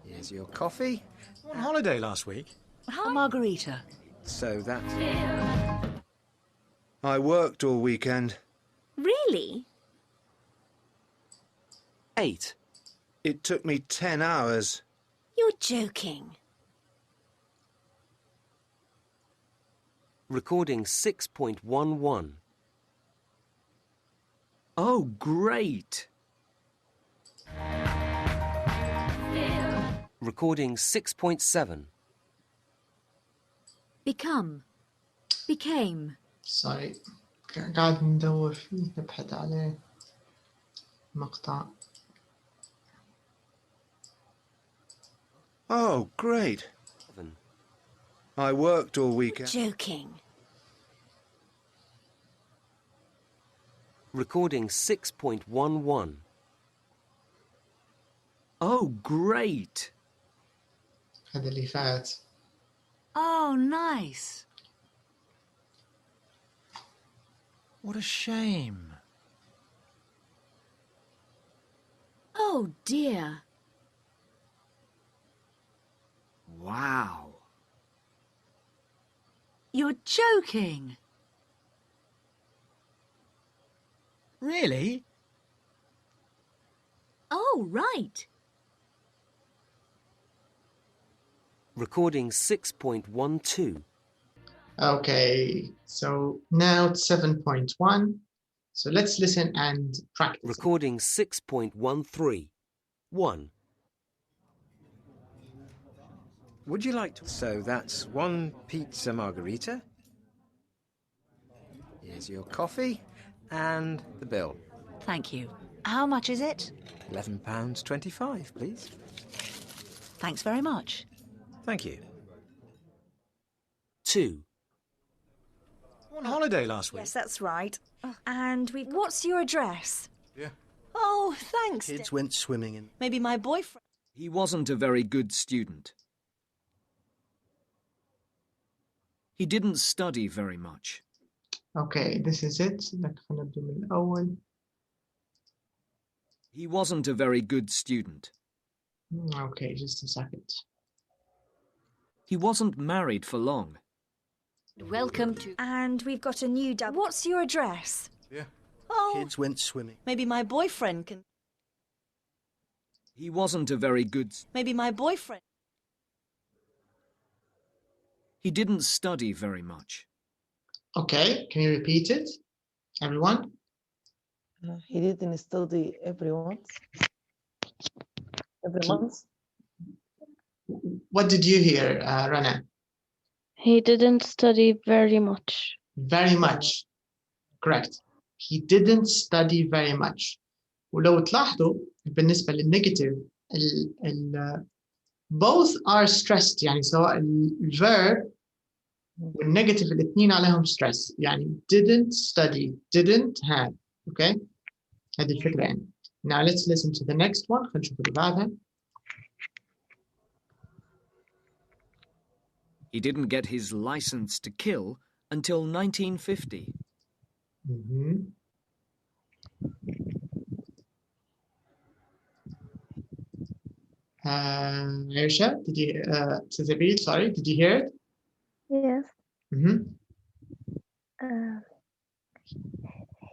Here's your coffee. On holiday last week. A margarita. So that's... I worked all weekend. Really? 8. It took me 10 hours. You're joking. Recording 6.11. Oh, great. Recording 6.7. Become. Became. Sorry. قاعد ندور فيه نبحث عليه مقطع. Oh, great. I worked all weekend. Joking. Recording 6.11. Oh, great. هذا اللي فات. Oh, nice. What a shame. Oh, dear. Wow. You're joking. Really? Oh, right. Recording 6.12. Okay, so now it's 7.1. So let's listen and practice. Recording 6.13. 1. Would you like to? So that's one pizza margarita. Here's your coffee and the bill. Thank you. How much is it? £11.25, please. Thanks very much. Thank you. 2. On holiday last week. Yes, that's right. And we've... What's your address? Yeah. Oh, thanks. Kids went swimming in. Maybe my boyfriend... He wasn't a very good student. He didn't study very much. Okay, this is it. نبدأ من الأول. He wasn't a very good student. Okay, just a second. He wasn't married for long. Welcome to... And we've got a new dad. What's your address? Yeah. Oh, Kids went swimming. maybe my boyfriend can... He wasn't a very good... Maybe my boyfriend... He didn't study very much. Okay, can you repeat it, everyone? He didn't study every month. What did you hear, Rana? He didn't study very much. Very much. Correct. He didn't study very much. ولو تلاحظوا بالنسبة للنيجاتيف both are stressed يعني سواء الverb والنيجاتيف الاثنين عليهم stress يعني didn't study, didn't have. Okay? هذه الفكرة يعني. Now let's listen to the next one. خلينا نشوف اللي بعدها. He didn't get his license to kill until 1950. Aisha, did you, Tazabid, sorry, did you hear it? Yes.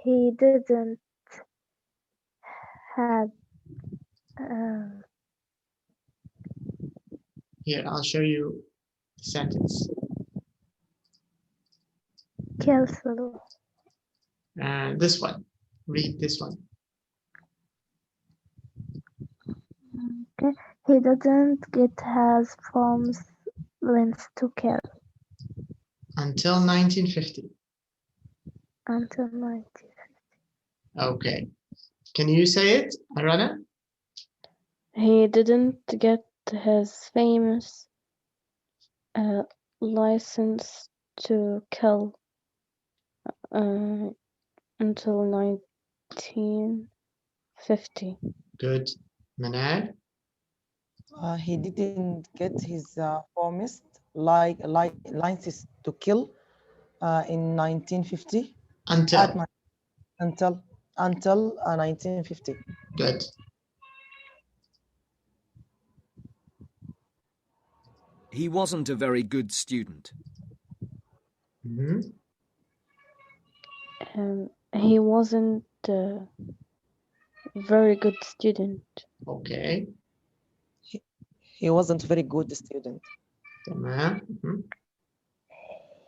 He didn't have. Here, I'll show you the sentence. Careful. This one. Read this one. Okay. He didn't get his forms license to kill Until 1950. until 1950. Okay. Can you say it, Arana? He didn't get his famous license to kill until 1950. Good. Manad? He didn't get his promised license to kill in 1950. Until 1950. Good. He wasn't a very good student. He wasn't a very good student. Okay. He wasn't a very good student. تمام.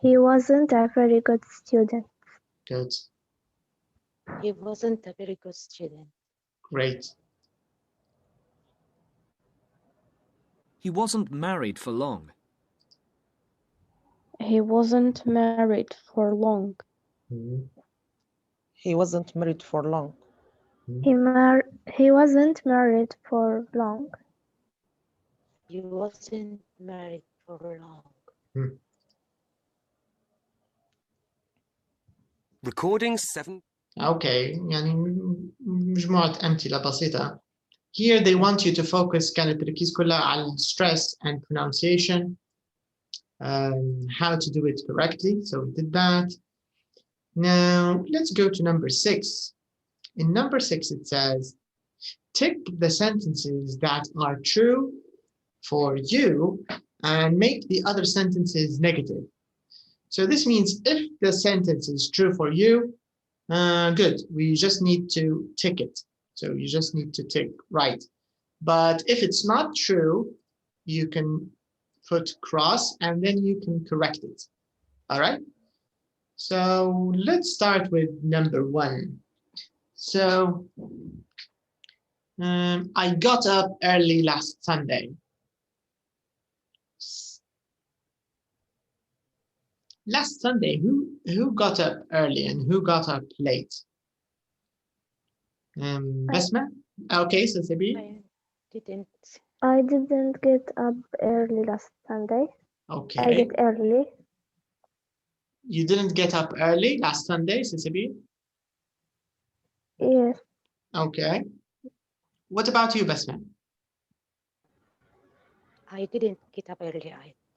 He wasn't a very good student. Good. He wasn't a very good student. Great. He wasn't married for long. He wasn't married for long. He wasn't married for long. He wasn't married for long. He wasn't married for long. Recording 7. Okay. يعني مجموعة أمثلة بسيطة. Here they want you to focus كانت التركيز كلها على stress and pronunciation. How to do it correctly. So we did that. Now let's go to number 6. In number 6 it says, tick the sentences that are true for you and make the other sentences negative. So this means if the sentence is true for you, good, we just need to tick it. So you just need to tick right. But if it's not true, you can put cross and then you can correct it. All right. So let's start with number 1. So I got up early last Sunday. Last Sunday, who got up early and who got up late? Basma? Okay, so Sabi? I didn't get up early last Sunday. Okay. I get early. You didn't get up early last Sunday, Sabi? Yes. Okay. What about you, Basma? I didn't get up early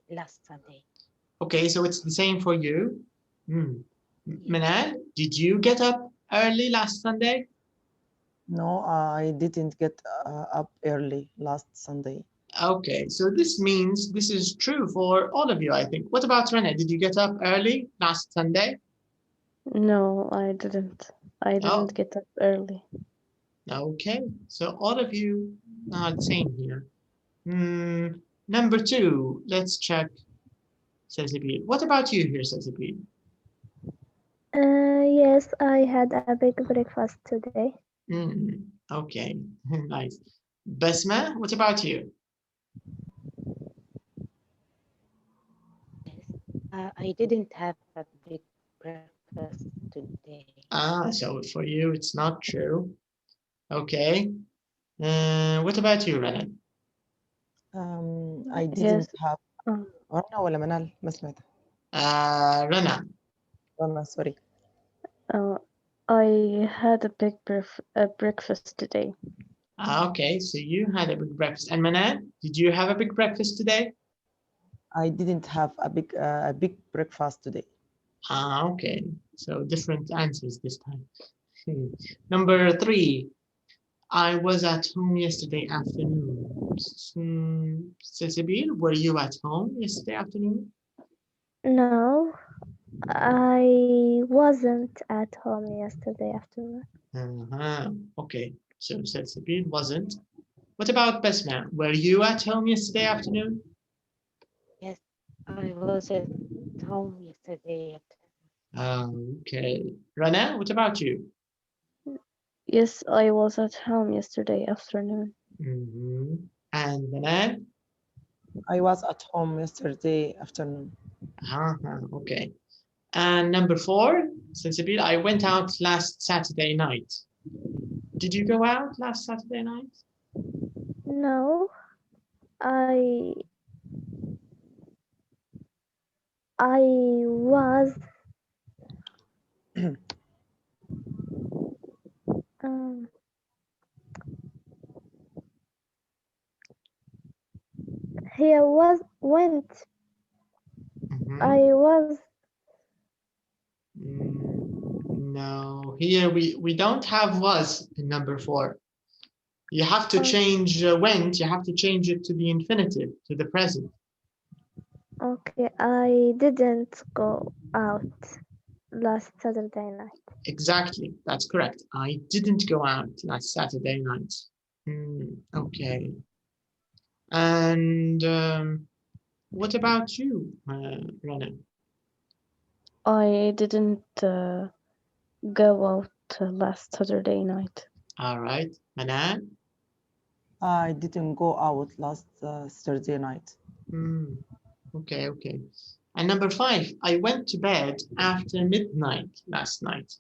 last Sunday. Okay, so it's the same for you. Manal, did you get up early last Sunday? No, I didn't get up early last Sunday. Okay, so this means this is true for all of you, I think. What about Rene? Did you get up early last Sunday? No, I didn't. I didn't get up early. Okay, so all of you are the same here. Number 2, let's check. Sazibi. What about you here, Sazibi? Yes, I had a big breakfast today. Okay, nice. Basma, what about you? I didn't have a big breakfast today. So for you, it's not true. Okay. What about you, Rana? I didn't have. رنا ولا منال؟ ما سمعت. Rana. رنا, sorry. I had a big breakfast today. Okay, so you had a big breakfast. And Manal, did you have a big breakfast today? I didn't have a big breakfast today. Okay, so different answers this time. Number 3, I was at home yesterday afternoon. Cecile, were you at home yesterday afternoon? No, I wasn't at home yesterday afternoon. Okay, so Cecile wasn't. What about Basma? Were you at home yesterday afternoon? Yes, I was at home yesterday afternoon. Okay. Rana, what about you? Yes, I was at home yesterday afternoon. And Manal? I was at home yesterday afternoon. Okay. And number 4, Sensibil, I went out last Saturday night. Did you go out last Saturday night? No, I was went. I was. No, here we don't have was in number 4. You have to change went, you have to change it to the infinitive, to the present. Okay, I didn't go out last Saturday night. Exactly, that's correct. I didn't go out last Saturday night. Okay. And what about you, Rana? I didn't go out last Saturday night. All right. Manan? I didn't go out last Saturday night. Okay. And number 5, I went to bed after midnight last night.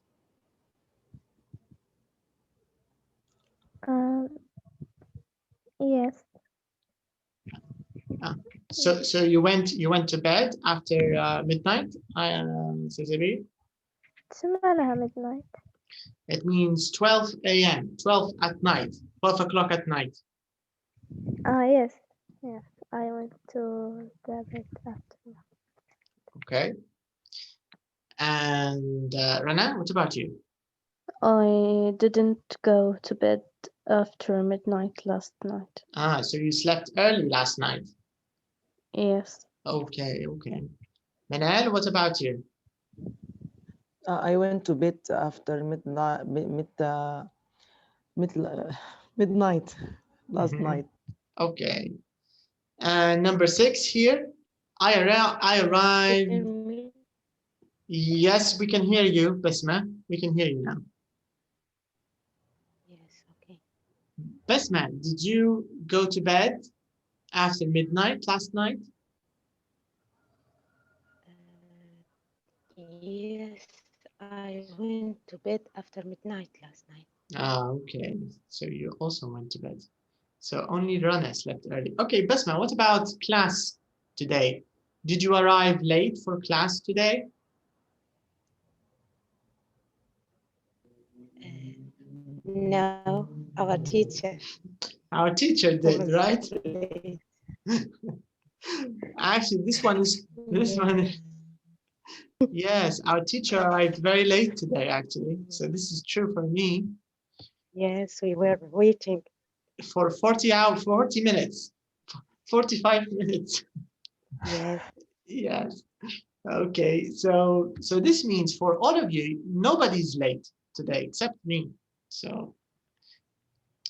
Yes. So you went to bed after midnight, Cecily? midnight. It means 12 a.m., 12 at night, 12 o'clock at night. Yes. I went to the bed after. Okay. And Rana, what about you? I didn't go to bed after midnight last night. So you slept early last night? Yes. Okay. Manal, what about you? I went to bed after midnight last night. Okay. And number 6 here, I arrived. Yes, we can hear you, Basma. We can hear you now. Yes, okay. Basma, did you go to bed after midnight last night? Yes, I went to bed after midnight last night. Okay. So you also went to bed. So only Rana slept early. Okay, Basma, what about class today? Did you arrive late for class today? No, our teacher. Our teacher did, was right? late. Actually, this one. Yes, our teacher arrived very late today, actually. So this is true for me. Yes, we were waiting. For 40 minutes, 45 minutes. Yes. Yes. Okay, so this means for all of you, nobody's late today except me. So,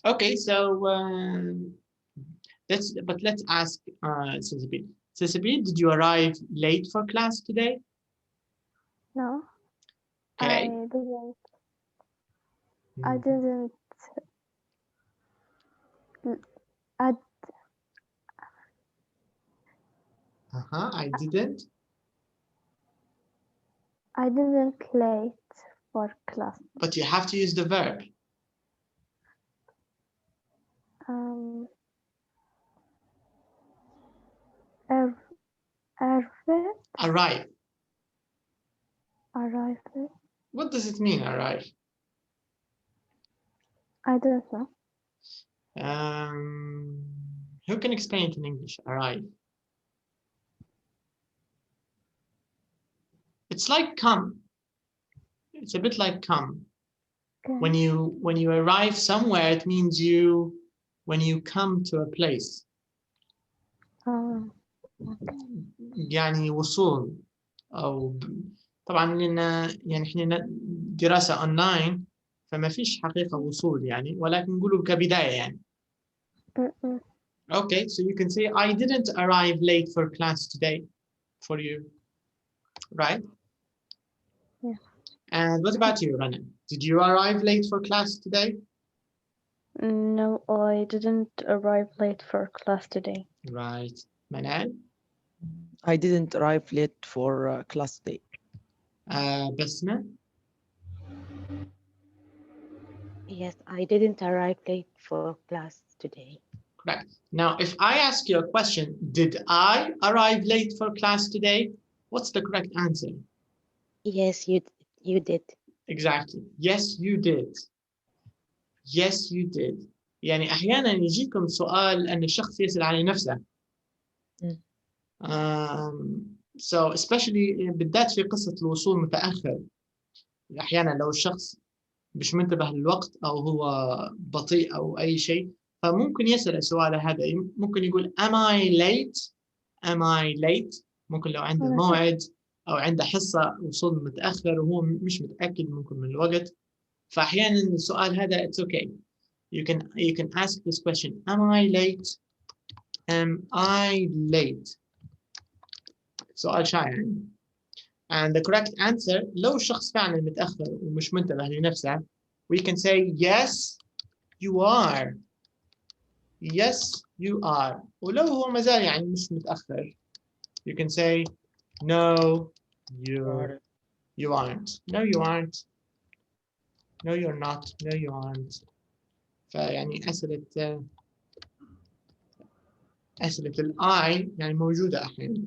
okay, so let's ask Cecily. Cecily, did you arrive late for class today? No, Okay. I didn't. I I didn't. I didn't late for class. But you have to use the verb. Arrive. Arrive. What does it mean, arrive? I don't know. Who can explain it in English? Arrive. It's like come. It's a bit like come. Okay. When you arrive somewhere, it means when you come to a place. Okay. يعني وصول أو طبعا لنا يعني احنا دراسة أونلاين فما فيش حقيقة وصول يعني ولكن نقوله كبداية يعني. Okay, so you can say I didn't arrive late for class today for you, right? Yeah. And what about you, Rana? Did you arrive late for class today? No, I didn't arrive late for class today. Right. Manal? I didn't arrive late for class today. Basma? Yes, I didn't arrive late for class today. Correct. Now, if I ask you a question, did I arrive late for class today? What's the correct answer? Yes, you did. Exactly. Yes, you did. Yes, you did. يعني أحيانا يجيكم سؤال أن الشخص يسأل عن نفسه. So especially بالذات في قصة الوصول متأخر. أحيانا لو الشخص مش منتبه للوقت أو هو بطيء أو أي شيء فممكن يسأل السؤال هذا ممكن يقول am I late? Am I late؟ ممكن لو عنده موعد أو عنده حصة وصول متأخر وهو مش متأكد ممكن من الوقت فأحيانا السؤال هذا it's okay. You can ask this question. Am I late? Am I late? سؤال شائع. And the correct answer لو الشخص فعلا متأخر ومش منتبه لنفسه we can say yes you are. Yes you are. ولو هو مازال يعني مش متأخر you can say no you aren't. No you aren't. No you're not. No you aren't. فيعني أسئلة الI يعني موجودة أحيانا.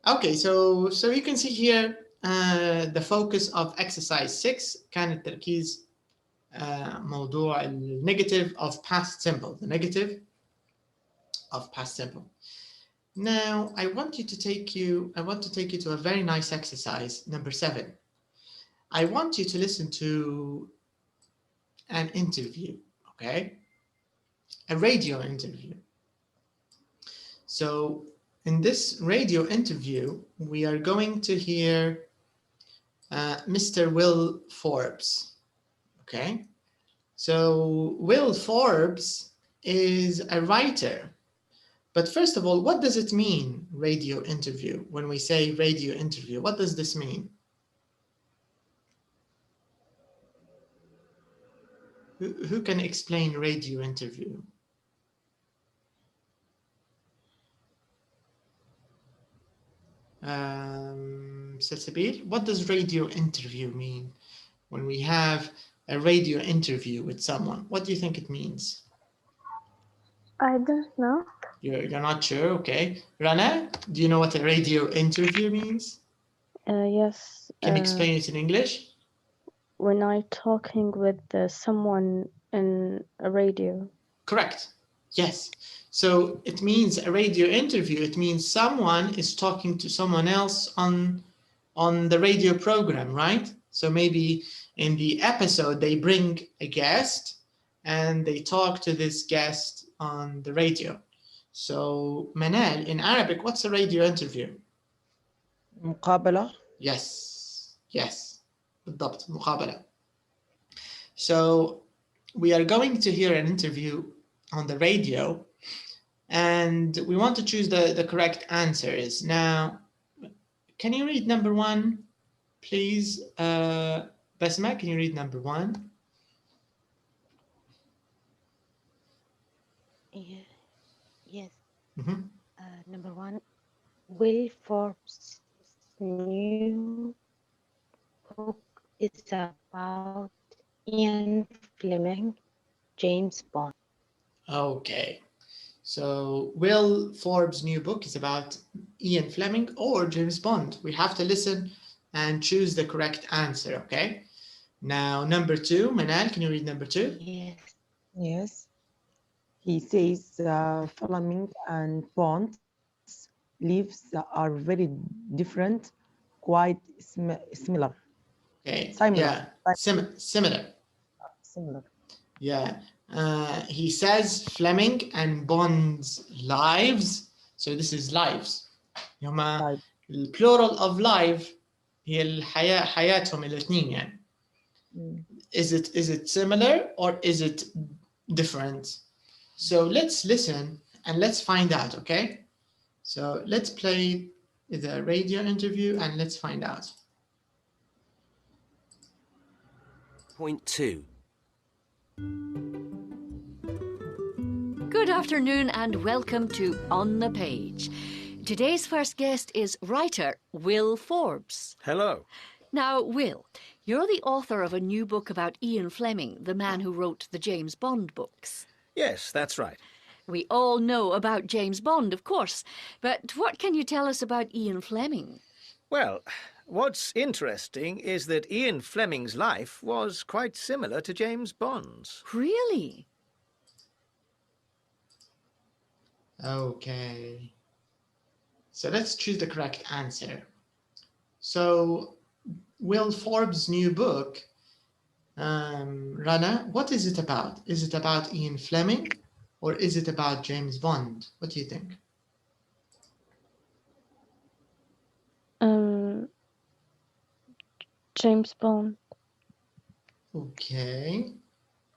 Okay, so you can see here the focus of exercise 6 كان التركيز موضوع negative of past simple, the negative of past simple. Now I want to take you to a very nice exercise number 7. I want you to listen to an interview, okay? A radio interview. So in this radio interview, we are going to hear Mr. Will Forbes, okay? So Will Forbes is a writer. But first of all, what does it mean, radio interview? When we say radio interview, what does this mean? Who can explain radio interview? Salsabil, what does radio interview mean? When we have a radio interview with someone, what do you think it means? I don't know. You're not sure, okay. Rana, do you know what a radio interview means? Yes. Can you explain it in English? When I'm talking with someone in a radio. Correct. Yes. So it means a radio interview. It means someone is talking to someone else on the radio program, right? So maybe in the episode, they bring a guest and they talk to this guest on the radio. So Manal, in Arabic, what's a radio interview? مقابلة. Yes. Yes. بالضبط. مقابلة. So we are going to hear an interview on the radio, and we want to choose the correct answers. Now, can you read number 1, please? Basma, can you read number 1? Yeah. Yes. Mm-hmm. Number 1, Will Forbes' new book is about Ian Fleming, James Bond. Okay. So Will Forbes' new book is about Ian Fleming or James Bond. We have to listen and choose the correct answer, okay? Now, number 2, Manal, can you read number 2? Yes. Yes. He says Fleming and Bond's lives are very different, quite similar. Okay. Similar. Yeah. Similar. Similar. Yeah. He says Fleming and Bond's lives. So this is lives. هما the plural of life هي الحياة حياتهم الاثنين يعني. Is it similar or is it different? So let's listen and let's find out, okay? So let's play the radio interview and let's find out. Point 2. Good afternoon and welcome to On the Page. Today's first guest is writer Will Forbes. Hello. Now, Will, you're the author of a new book about Ian Fleming, the man who wrote the James Bond books. Yes, that's right. We all know about James Bond, of course, but what can you tell us about Ian Fleming? Well, what's interesting is that Ian Fleming's life was quite similar to James Bond's. Really? Okay. So let's choose the correct answer. So Will Forbes' new book, Rana, what is it about? Is it about Ian Fleming or is it about James Bond? What do you think? James Bond. Okay.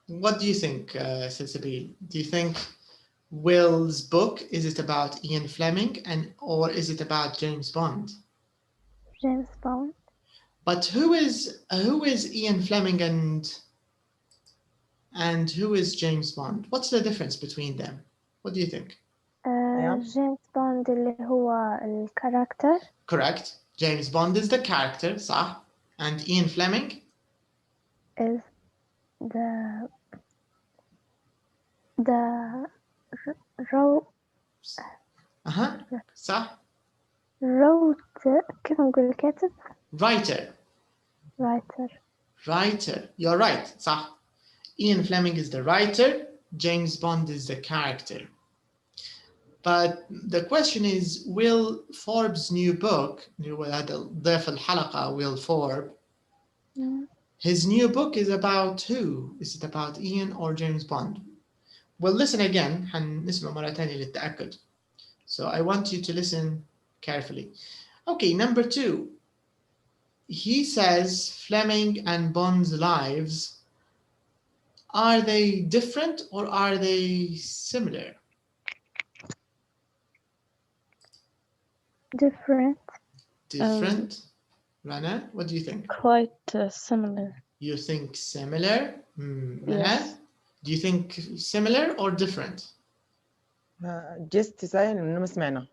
What do you think, Salsabil? Do you think Will's book, is it about Ian Fleming or is it about James Bond? James Bond. But who is Ian Fleming and who is James Bond? What's the difference between them? What do you think? James Bond اللي هو الكاركتر. Correct. James Bond is the character, صح? And Ian Fleming? Is the صح؟ wrote كيف نقول الكاتب؟ Writer. You're right, صح. Ian Fleming is the writer, James Bond is the character. But the question is, Will Forbes' new book, ضيف الحلقة Will Forbes, his new book is about who? Is it about Ian or James Bond? Well, listen again. هنسمع مرة تانية للتأكد. So I want you to listen carefully. Okay, number 2. He says Fleming and Bond's lives, are they different or are they similar? Different. Rana, what do you think? Quite similar. You think similar? Yes. Do you think similar or different? just زي إنه ما سمعنا.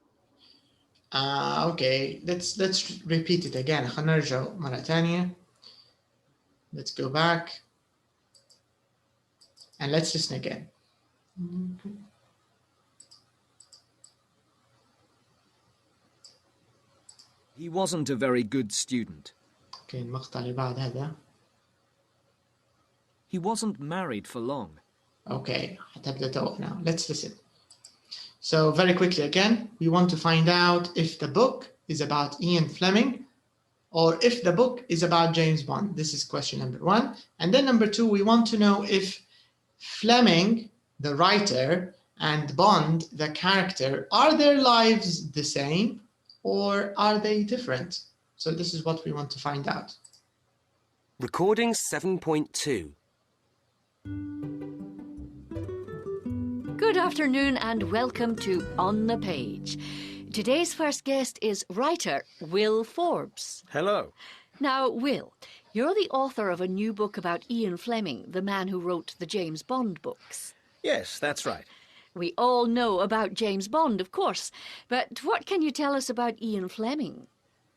Okay, let's repeat it again. خلينا نرجع مرة ثانية. Let's go back and let's listen again. He wasn't a very good student. Okay, المقطع اللي بعد هذا. He wasn't married for long. Okay, حتبدأ تو now. Let's listen. So very quickly again, we want to find out if the book is about Ian Fleming or if the book is about James Bond. This is question number 1. And then number 2, we want to know if Fleming, the writer, and Bond, the character, are their lives the same or are they different? So this is what we want to find out. Recording 7.2. Good afternoon and welcome to On the Page. Today's first guest is writer Will Forbes. Hello. Now, Will, you're the author of a new book about Ian Fleming, the man who wrote the James Bond books. Yes, that's right. We all know about James Bond, of course, but what can you tell us about Ian Fleming?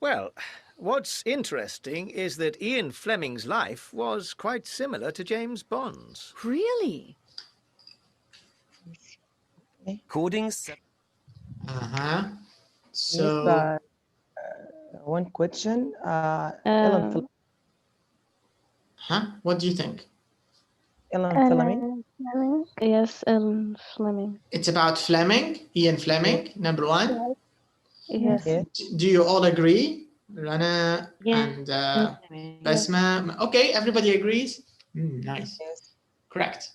Well, what's interesting is that Ian Fleming's life was quite similar to James Bond's. Really? Recording 7. So one question. What do you think? Fleming? Yes, Fleming. It's about Fleming, Ian Fleming, number 1. Yes. Do you all agree? Rana and Basma. Okay, everybody agrees? Nice. Yes. Correct.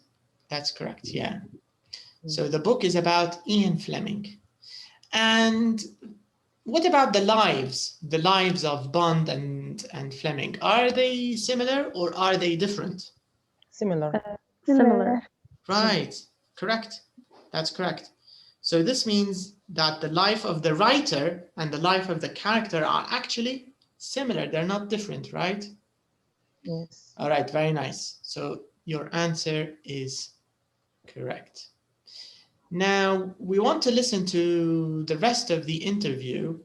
That's correct, yeah. So the book is about Ian Fleming. And what about the lives of Bond and Fleming? Are they similar or are they different? Similar. Similar. Right, correct. That's correct. So this means that the life of the writer and the life of the character are actually similar. They're not different, right? Yes. All right, very nice. So your answer is correct. Now, we want to listen to the rest of the interview.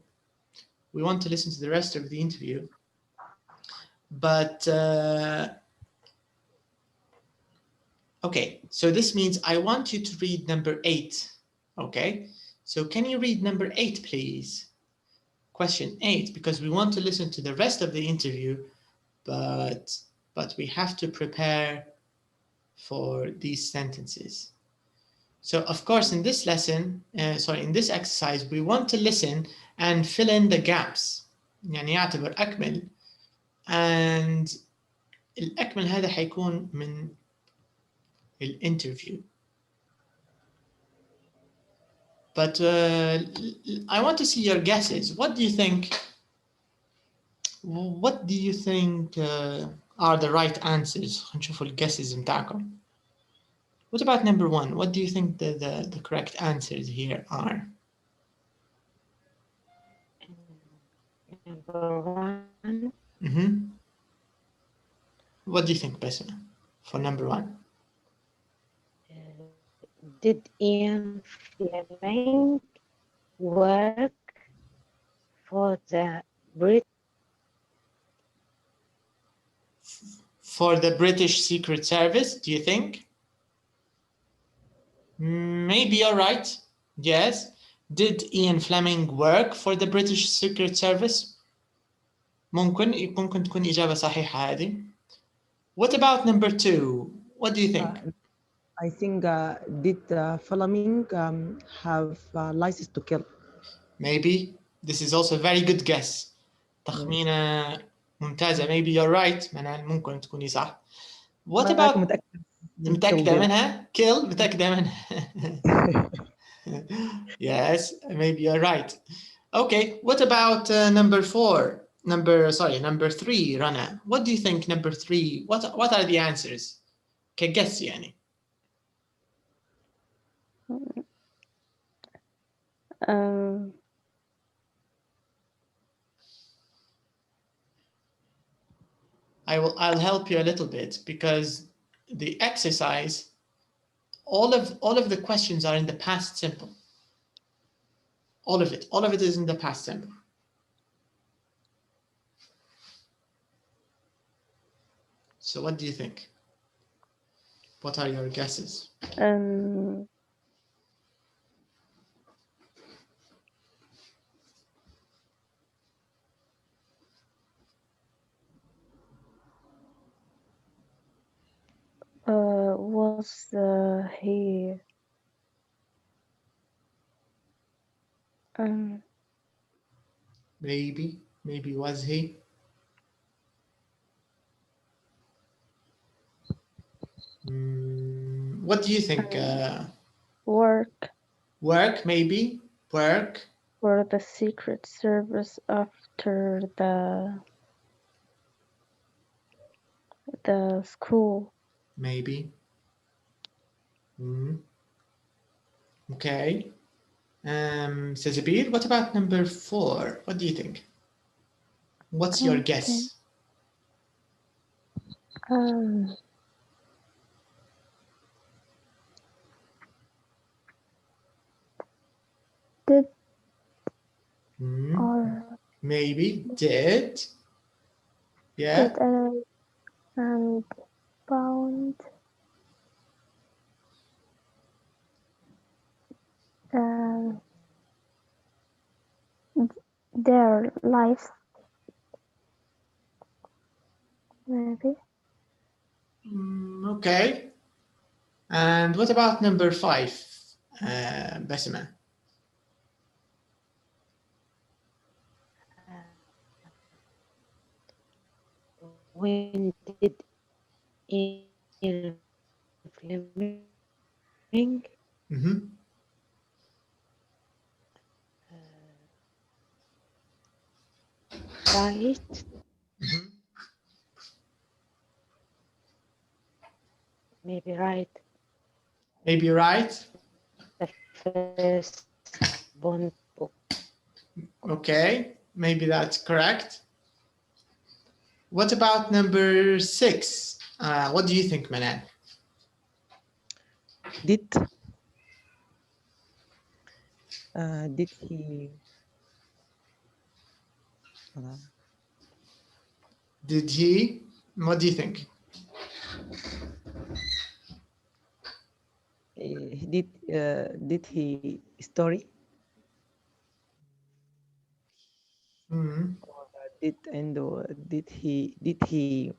But, okay, so this means I want you to read number 8, okay? So can you read number 8, please? Question 8, because we want to listen to the rest of the interview, but we have to prepare for these sentences. So of course, in this lesson, in this exercise, we want to listen and fill in the gaps. يعني يعتبر أكمل. And الأكمل هذا حيكون من الانترفيو. But I want to see your guesses. What do you think? What do you think are the right answers? نشوف الguesses متاعكم. What about number 1? What do you think the correct answers here are? Number 1. What do you think, Basma, for number 1? Did Ian Fleming work for the British Secret Service, do you think? Maybe you're right. Yes. Did Ian Fleming work for the British Secret Service? ممكن تكون إجابة صحيحة هذه. What about number 2? What do you think? I think did Fleming have license to kill? Maybe. This is also a very good guess. تخمينة ممتازة. Maybe you're right. ممكن تكوني صح. What about متأكدة منها؟ Kill متأكدة منها. Yes, maybe you're right. Okay, what about number 4? Number 3, Rana. What do you think, number 3? What are the answers? كguess يعني. I'll help you a little bit because the exercise, all of the questions are in the past simple. All of it. All of it is in the past simple. So what do you think? What are your guesses? Was he maybe was he? What do you think? work Maybe work for the Secret Service after the school. Maybe. Okay. Sazabir, what about number 4? What do you think? What's your guess? Did or maybe did. Yeah. Did and found their lives, maybe. Okay. And what about number 5, Basima? When did Ian Fleming write? Maybe right. Maybe right. The first Bond book. Okay, maybe that's correct. What about number 6? What do you think, Manan? Did he? Did he? What do you think? Did he story? Did he?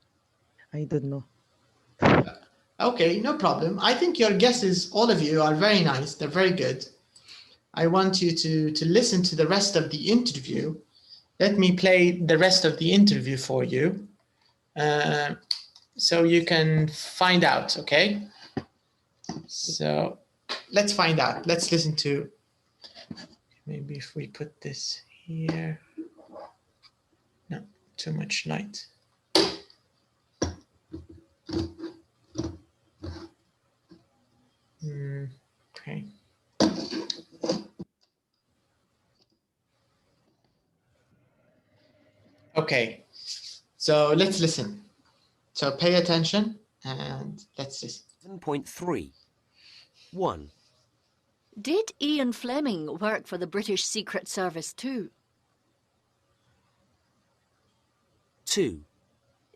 I don't know. Okay, no problem. I think your guesses, all of you, are very nice. They're very good. I want you to listen to the rest of the interview. Let me play the rest of the interview for you, so you can find out, okay? So let's find out. Let's listen to, maybe if we put this here. No, too much light. Okay. Okay, so let's listen. So pay attention and let's listen. 7.3. 1. Did Ian Fleming work for the British Secret Service too? 2.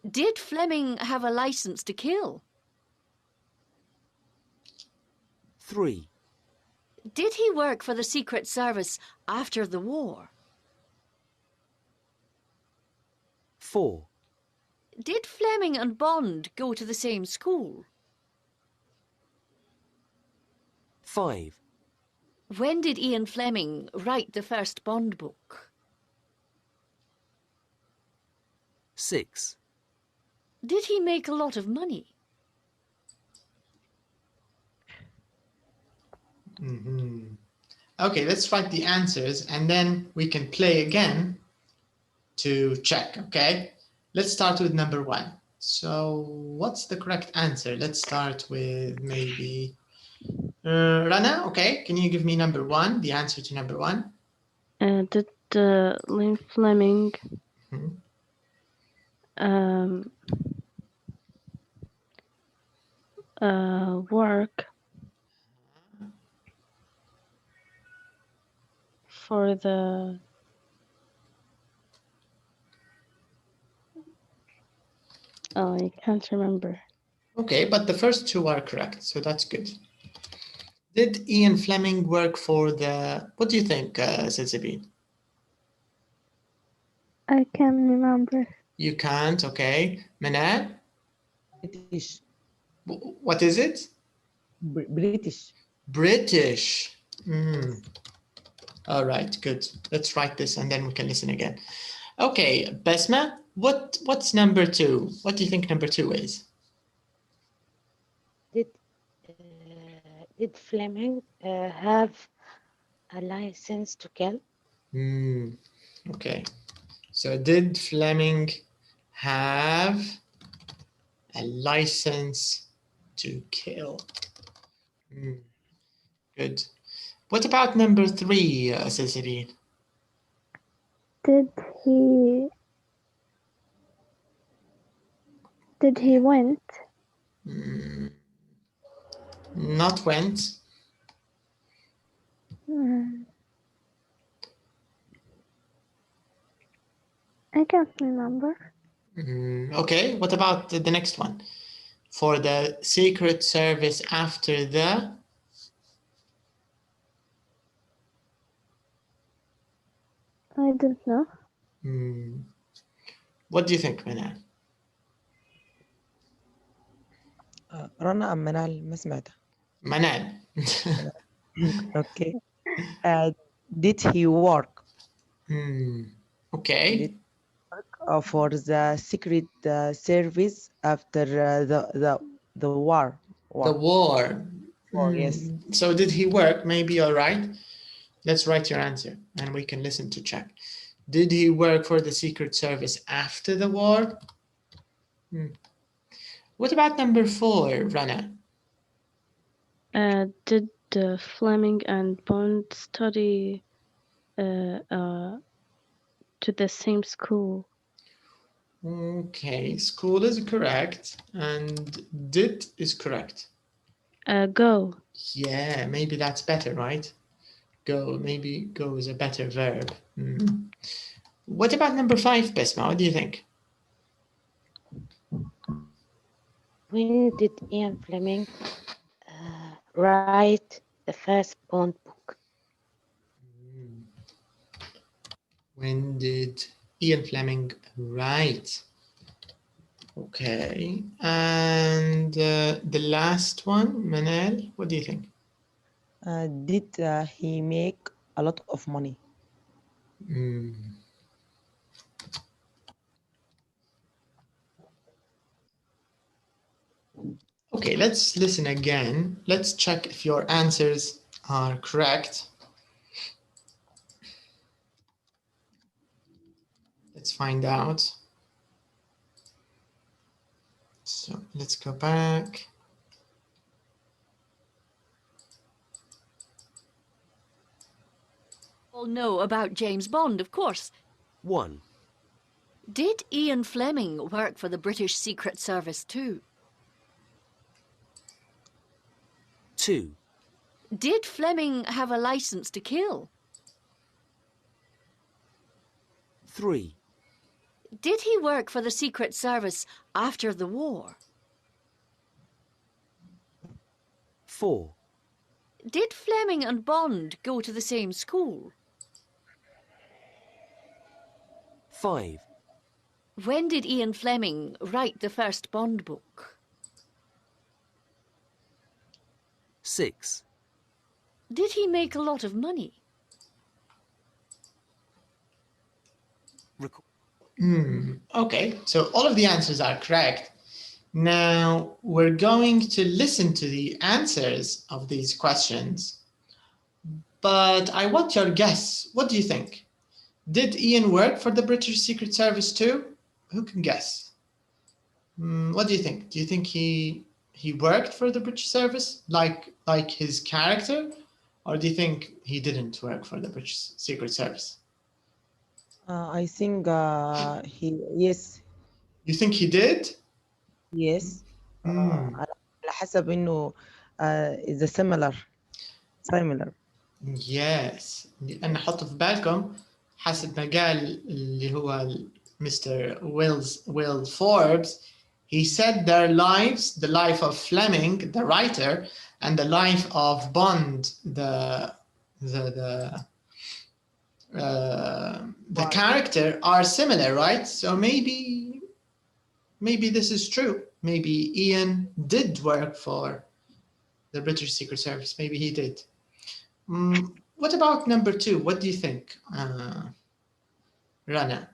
Did Fleming have a license to kill? 3. Did he work for the Secret Service after the war? 4. Did Fleming and Bond go to the same school? 5. When did Ian Fleming write the first Bond book? 6. Did he make a lot of money? Okay, let's write the answers and then we can play again to check, okay? Let's start with number 1. So what's the correct answer? Let's start with maybe Rana, okay? Can you give me number 1, the answer to number 1? Did Ian Fleming work for the I can't remember. Okay, but the first two are correct, so that's good. Did Ian Fleming work for the... What do you think, Zizabine? I can't remember. You can't, okay. Manal? British. What is it? British. British. All right, good. Let's write this and then we can listen again. Okay, Besma, what's number 2? What do you think number 2 is? Did Fleming have a license to kill? Okay. So did Fleming have a license to kill? Good. What about number 3, Cecily? Did he went? Not went. I can't remember. Okay, what about the next one? For the Secret Service after the... I don't know. What do you think, Manal? رنا أم منال ما سمعتها. Manal. Okay. Did he work? Okay. Did work for the Secret Service after the war? The war. Yes. So did he work? Maybe you're right. Let's write your answer and we can listen to check. Did he work for the Secret Service after the war? What about number 4, Rana? Did Fleming and Bond study to the same school? Okay, school is correct and did is correct. Go. Yeah, maybe that's better, right? Go, maybe go is a better verb. What about number 5, Besma? What do you think? When did Ian Fleming write the first Bond book? When did Ian Fleming write? Okay, and the last one, Manal, what do you think? Did he make a lot of money? Okay, let's listen again. Let's check if your answers are correct. Let's find out. So let's go back. All know about James Bond, of course. 1. Did Ian Fleming work for the British Secret Service too? 2. Did Fleming have a license to kill? 3. Did he work for the Secret Service after the war? 4. Did Fleming and Bond go to the same school? 5. When did Ian Fleming write the first Bond book? 6. Did he make a lot of money? Okay, so all of the answers are correct. Now we're going to listen to the answers of these questions, but I want your guess. What do you think? Did Ian work for the British Secret Service too? Who can guess? What do you think? Do you think he worked for the British Service like his character, or do you think he didn't work for the British Secret Service? I think yes. You think he did? Yes. على حسب إنه is similar. Yes. أنا حط في بالكم حسب ما قال اللي هو Mr. Will Forbes, he said their lives, the life of Fleming, the writer, and the life of Bond, the character, are similar, right? So maybe this is true. Maybe Ian did work for the British Secret Service. Maybe he did. What about number 2? What do you think, Rana?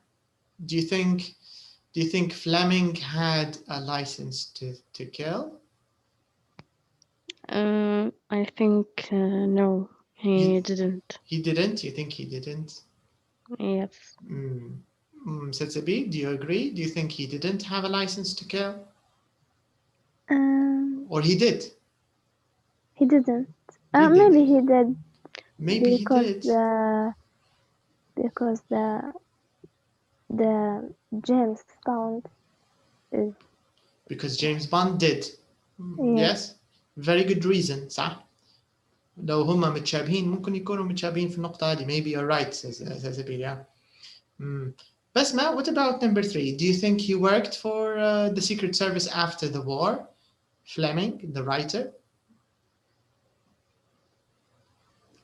Do you think Fleming had a license to kill? I think no, he didn't. He didn't? You think he didn't? Yes. Setsabi, do you agree? Do you think he didn't have a license to kill? Or he did? He didn't. Maybe he did. Maybe he did. Because the James Bond is. Because James Bond did. Yes. Very good reason. صح. لو هما متشابهين ممكن يكونوا متشابهين في النقطة هذه. Maybe you're right, says Abiria. Basma, what about number 3? Do you think he worked for the Secret Service after the war? Fleming, the writer?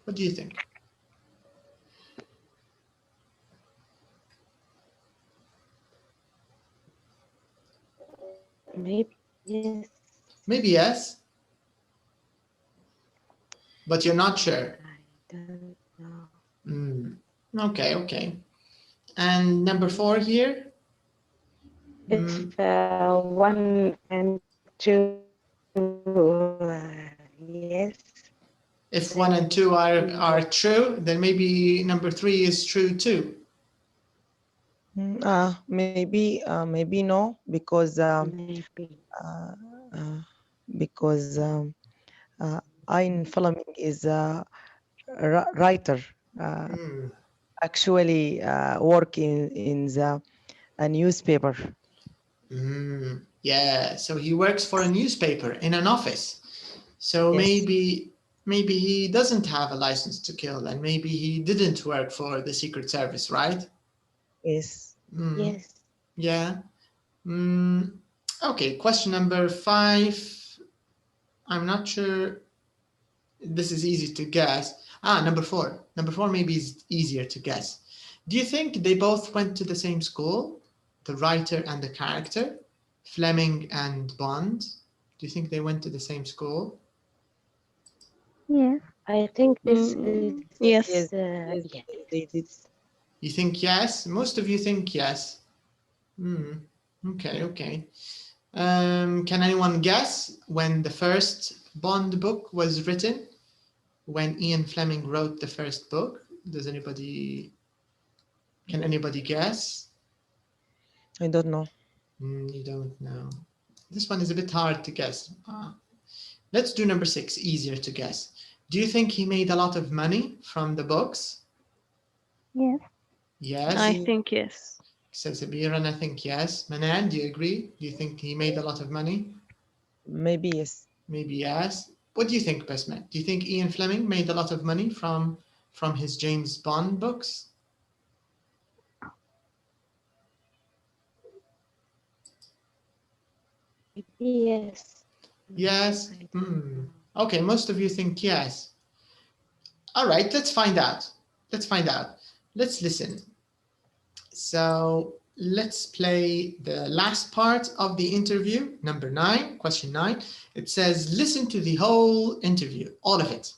What do you think? Maybe yes. Maybe yes. But you're not sure. I don't know. Okay. And number 4 here? If 1 and 2, yes. If 1 and 2 are true, then maybe number 3 is true too. Maybe no, because Ian Fleming is a writer. Actually, working in a newspaper. Yeah, so he works for a newspaper in an office. So Yes. maybe he doesn't have a license to kill, and maybe he didn't work for the Secret Service, right? Yes. Yes. Yeah. Okay, question number 5. I'm not sure. This is easy to guess. Number 4. Number 4 maybe is easier to guess. Do you think they both went to the same school? The writer and the character? Fleming and Bond? Do you think they went to the same school? Yes. I think this is Yes. Yes. yes. They did. You think yes? Most of you think yes. Okay. Can anyone guess when the first Bond book was written? When Ian Fleming wrote the first book? Can anybody guess? I don't know. You don't know. This one is a bit hard to guess. Let's do number 6, easier to guess. Do you think he made a lot of money from the books? Yes. Yes. I think yes. Says Abiran, I think yes. Manan, do you agree? Do you think he made a lot of money? Maybe yes. Maybe yes. What do you think, Basma? Do you think Ian Fleming made a lot of money from his James Bond books? Yes. Yes. Okay, most of you think yes. All right, let's find out. Let's listen. So let's play the last part of the interview, number 9, question 9. It says, listen to the whole interview, all of it.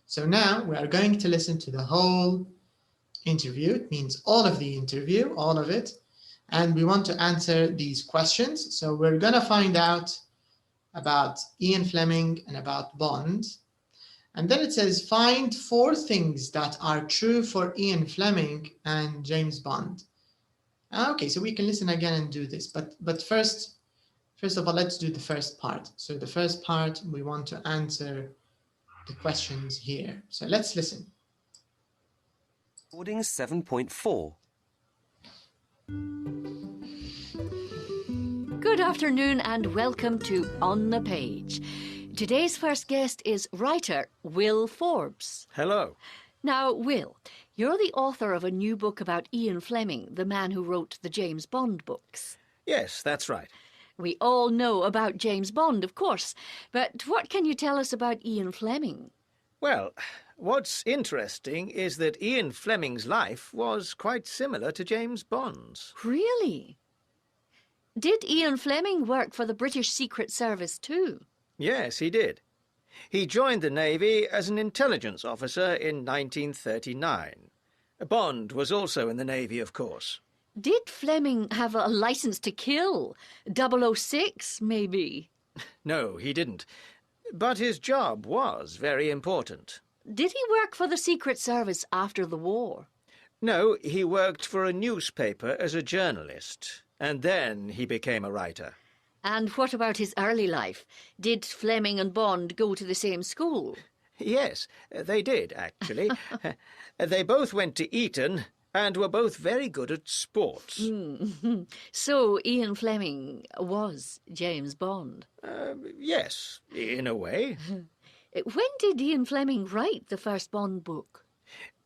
So now we are going to listen to the whole interview. It means all of the interview, all of it. And we want to answer these questions. So we're going to find out about Ian Fleming and about Bond. And then it says, find 4 things that are true for Ian Fleming and James Bond. Okay, so we can listen again and do this. But first of all, let's do the first part. So the first part, we want to answer the questions here. So let's listen. Recording 7.4. Good afternoon and welcome to On the Page. Today's first guest is writer Will Forbes. Hello. Now, Will, you're the author of a new book about Ian Fleming, the man who wrote the James Bond books. Yes, that's right. We all know about James Bond, of course, but what can you tell us about Ian Fleming? Well, what's interesting is that Ian Fleming's life was quite similar to James Bond's. Really? Did Ian Fleming work for the British Secret Service too? Yes, he did. He joined the Navy as an intelligence officer in 1939. Bond was also in the Navy, of course. Did Fleming have a license to kill? 006, maybe? No, he didn't. But his job was very important. Did he work for the Secret Service after the war? No, he worked for a newspaper as a journalist, and then he became a writer. And what about his early life? Did Fleming and Bond go to the same school? Yes, they did, actually. They both went to Eton and were both very good at sports. So Ian Fleming was James Bond? Yes, in a way. When did Ian Fleming write the first Bond book?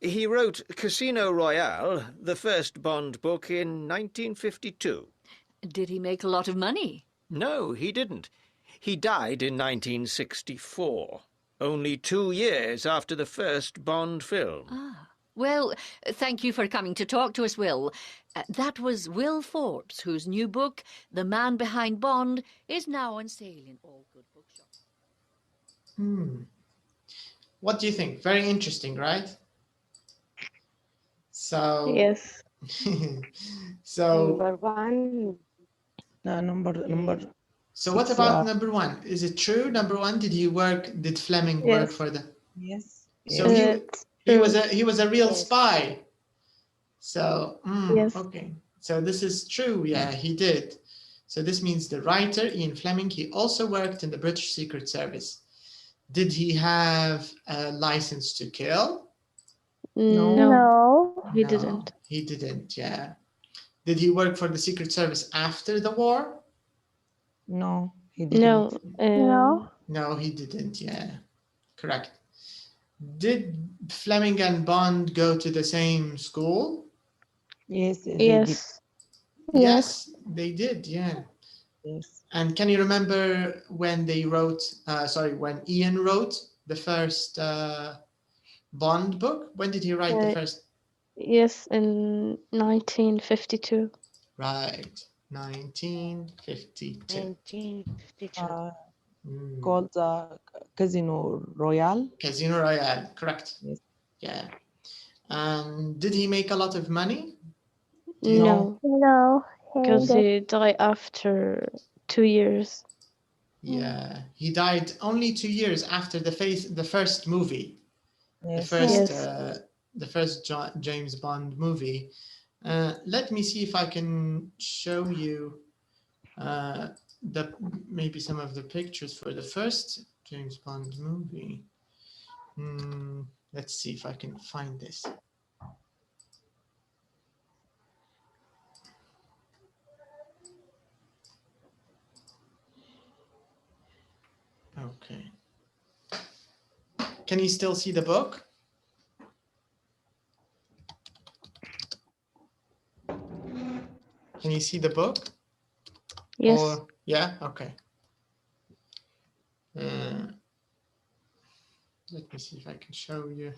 He wrote Casino Royale, the first Bond book, in 1952. Did he make a lot of money? No, he didn't. He died in 1964, only 2 years after the first Bond film. Ah. Well, thank you for coming to talk to us, Will. That was Will Forbes, whose new book, The Man Behind Bond, is now on sale in all good bookshops. What do you think? Very interesting, right? So Yes. So number one. No, number. So what about number one? Is it true? Number one, did Fleming work for the? Yes. So he was a real spy. So Yes. okay. So this is true. Yeah, he did. So this means the writer Ian Fleming, he also worked in the British Secret Service. Did he have a license to kill? No, he No, didn't. He didn't. Yeah. Did he work for the Secret Service after the war? No, he didn't. No. No. No, he didn't. Yeah, correct. Did Fleming and Bond go to the same school? Yes. Yes. Yes, they did. Yeah. Yes. And can you remember when they wrote? When Ian wrote the first Bond book? When did he write the first? Yes, in 1952. Right, 1952. 1952. Called Casino Royale. Casino Royale, correct. Yes. Yeah. And did he make a lot of money? No, No. because he died after 2 years. Yeah, he died only 2 years after the first movie, Yes. the first James Bond movie. Let me see if I can show you maybe some of the pictures for the first James Bond movie. Let's see if I can find this. Okay. Can you still see the book? Can you see the book? Yes. Or, yeah, okay. Let me see if I can show you.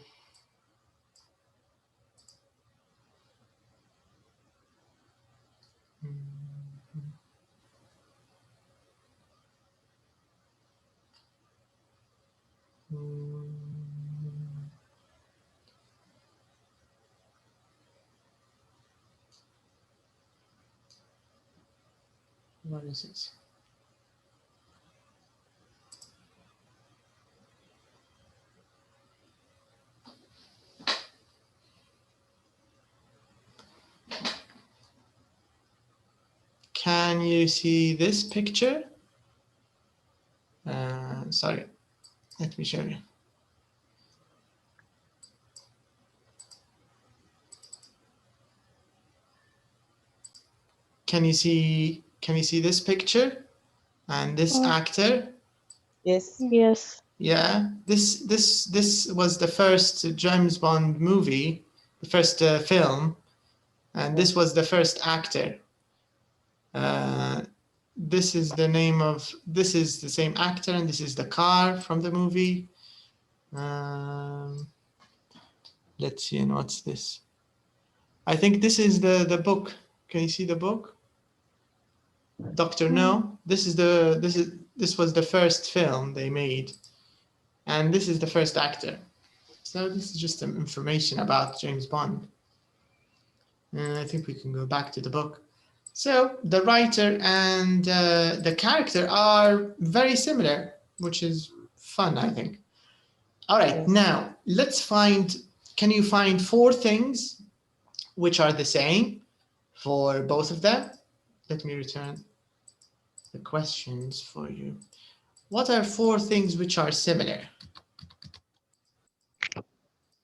What is it? Can you see this picture? Sorry, let me show you. Can you see this picture and this actor? Yes. Yes. Yeah, this was the first James Bond movie, the first film, and this was the first actor. This is the name of, this is the same actor, and this is the car from the movie. Let's see, and what's this? I think this is the book. Can you see the book? Dr. No. This was the first film they made, and this is the first actor. So this is just some information about James Bond. And I think we can go back to the book. So the writer and the character are very similar, which is fun, I think. All right, Yes. now let's find, can you find 4 things which are the same for both of them? Let me return the questions for you. What are 4 things which are similar?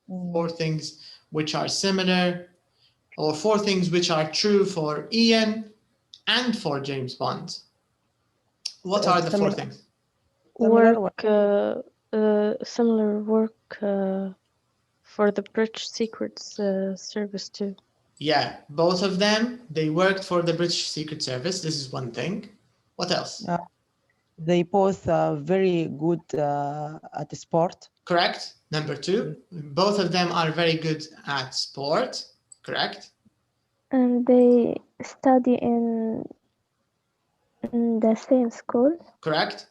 4 things which are similar, or 4 things which are true for Ian and for James Bond. What are the 4 things? Similar work for the British Secret Service too. Yeah, both of them, they worked for the British Secret Service. This is one thing. What else? They both are very good at the sport. Correct. Number 2, both of them are very good at sport. Correct. And they study in the same school. Correct.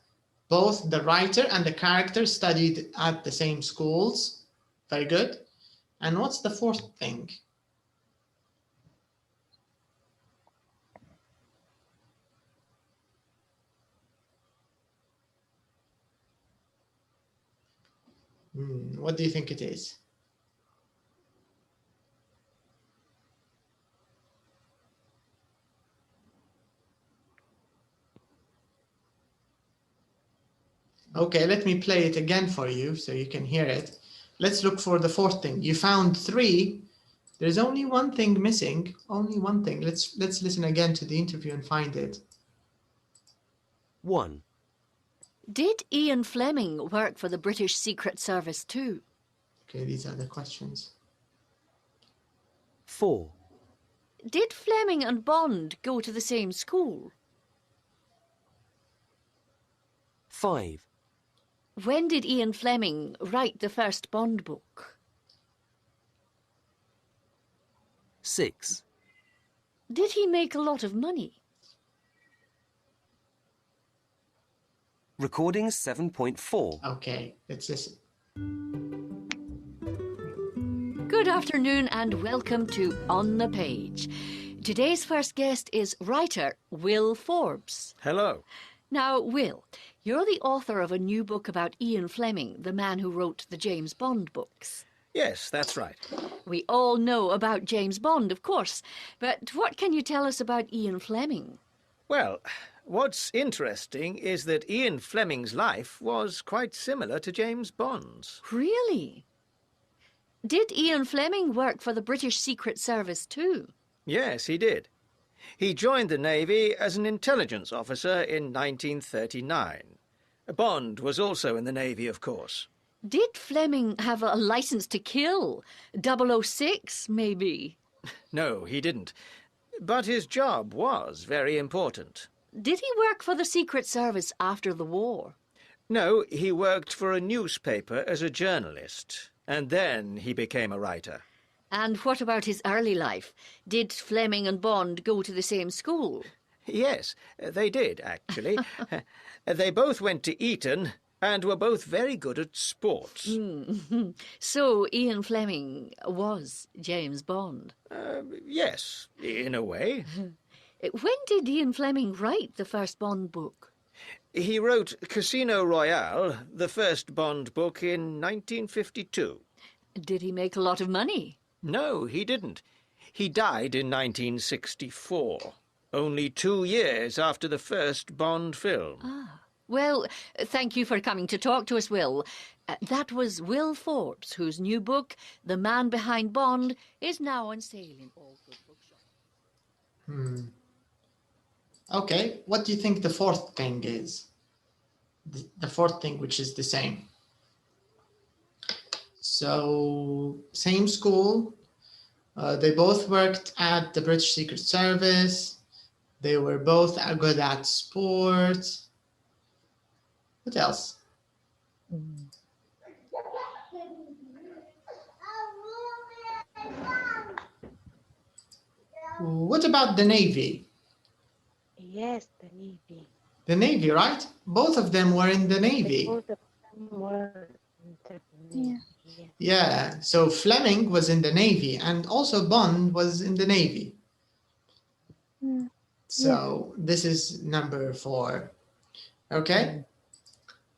Both the writer and the character studied at the same schools. Very good. And what's the 4th thing? What do you think it is? Okay, let me play it again for you so you can hear it. Let's look for the 4th thing. You found 3. There's only 1 thing missing. Only 1 thing. Let's listen again to the interview and find it. 1. Did Ian Fleming work for the British Secret Service too? Okay, these are the questions. 4. Did Fleming and Bond go to the same school? 5. When did Ian Fleming write the first Bond book? 6. Did he make a lot of money? Recording 7.4. Okay, let's listen. Good afternoon and welcome to On the Page. Today's first guest is writer Will Forbes. Hello. Now, Will, you're the author of a new book about Ian Fleming, the man who wrote the James Bond books. Yes, that's right. We all know about James Bond, of course, but what can you tell us about Ian Fleming? Well, what's interesting is that Ian Fleming's life was quite similar to James Bond's. Really? Did Ian Fleming work for the British Secret Service too? Yes, he did. He joined the Navy as an intelligence officer in 1939. Bond was also in the Navy, of course. Did Fleming have a license to kill? 006, maybe? No, he didn't. But his job was very important. Did he work for the Secret Service after the war? No, he worked for a newspaper as a journalist, and then he became a writer. And what about his early life? Did Fleming and Bond go to the same school? Yes, they did, actually. They both went to Eton and were both very good at sports. So Ian Fleming was James Bond? Yes, in a way. When did Ian Fleming write the first Bond book? He wrote Casino Royale, the first Bond book, in 1952. Did he make a lot of money? No, he didn't. He died in 1964, only 2 years after the first Bond film. Ah. Well, thank you for coming to talk to us, Will. That was Will Forbes, whose new book, The Man Behind Bond, is now on sale in all good bookshops. Okay, what do you think the 4th thing is? the fourth thing, which is the same. So same school. They both worked at the British Secret Service. They were both good at sports. What else? What about the Navy? Yes, the Navy. The Navy, right? Both of them were in the Navy. Both of them were in the Navy. Yeah, so Fleming was in the Navy and also Bond was in the Navy. So this is number 4. Okay.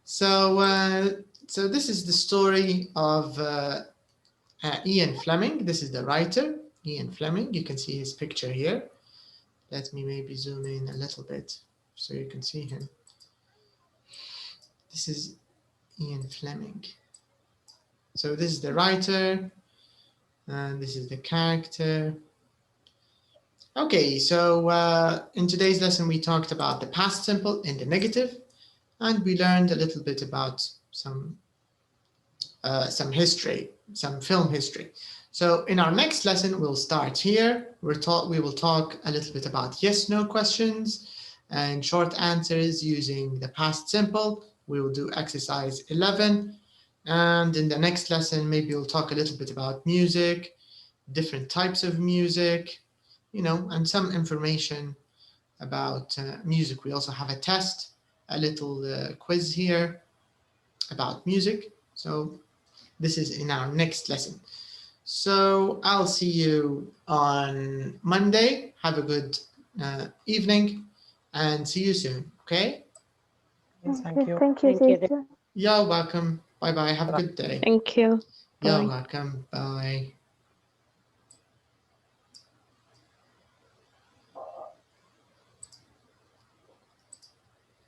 So so this is the story of Ian Fleming. This is the writer, Ian Fleming. You can see his picture here. Let me maybe zoom in a little bit so you can see him. This is Ian Fleming. So this is the writer, and this is the character. Okay, so in today's lesson, we talked about the past simple in the negative, and we learned a little bit about some history, some film history. So in our next lesson, we'll start here. We will talk a little bit about yes/no questions and short answers using the past simple. We will do exercise 11. And in the next lesson, maybe we'll talk a little bit about music, different types of music, you know, and some information about music. We also have a test, a little quiz here about music. So this is in our next lesson. So I'll see you on Monday. Have a good evening and see you soon. Okay? Yes, thank you. Thank you, teacher. You're welcome. Bye-bye. Have a good day. Thank you. You're Bye. welcome. Bye.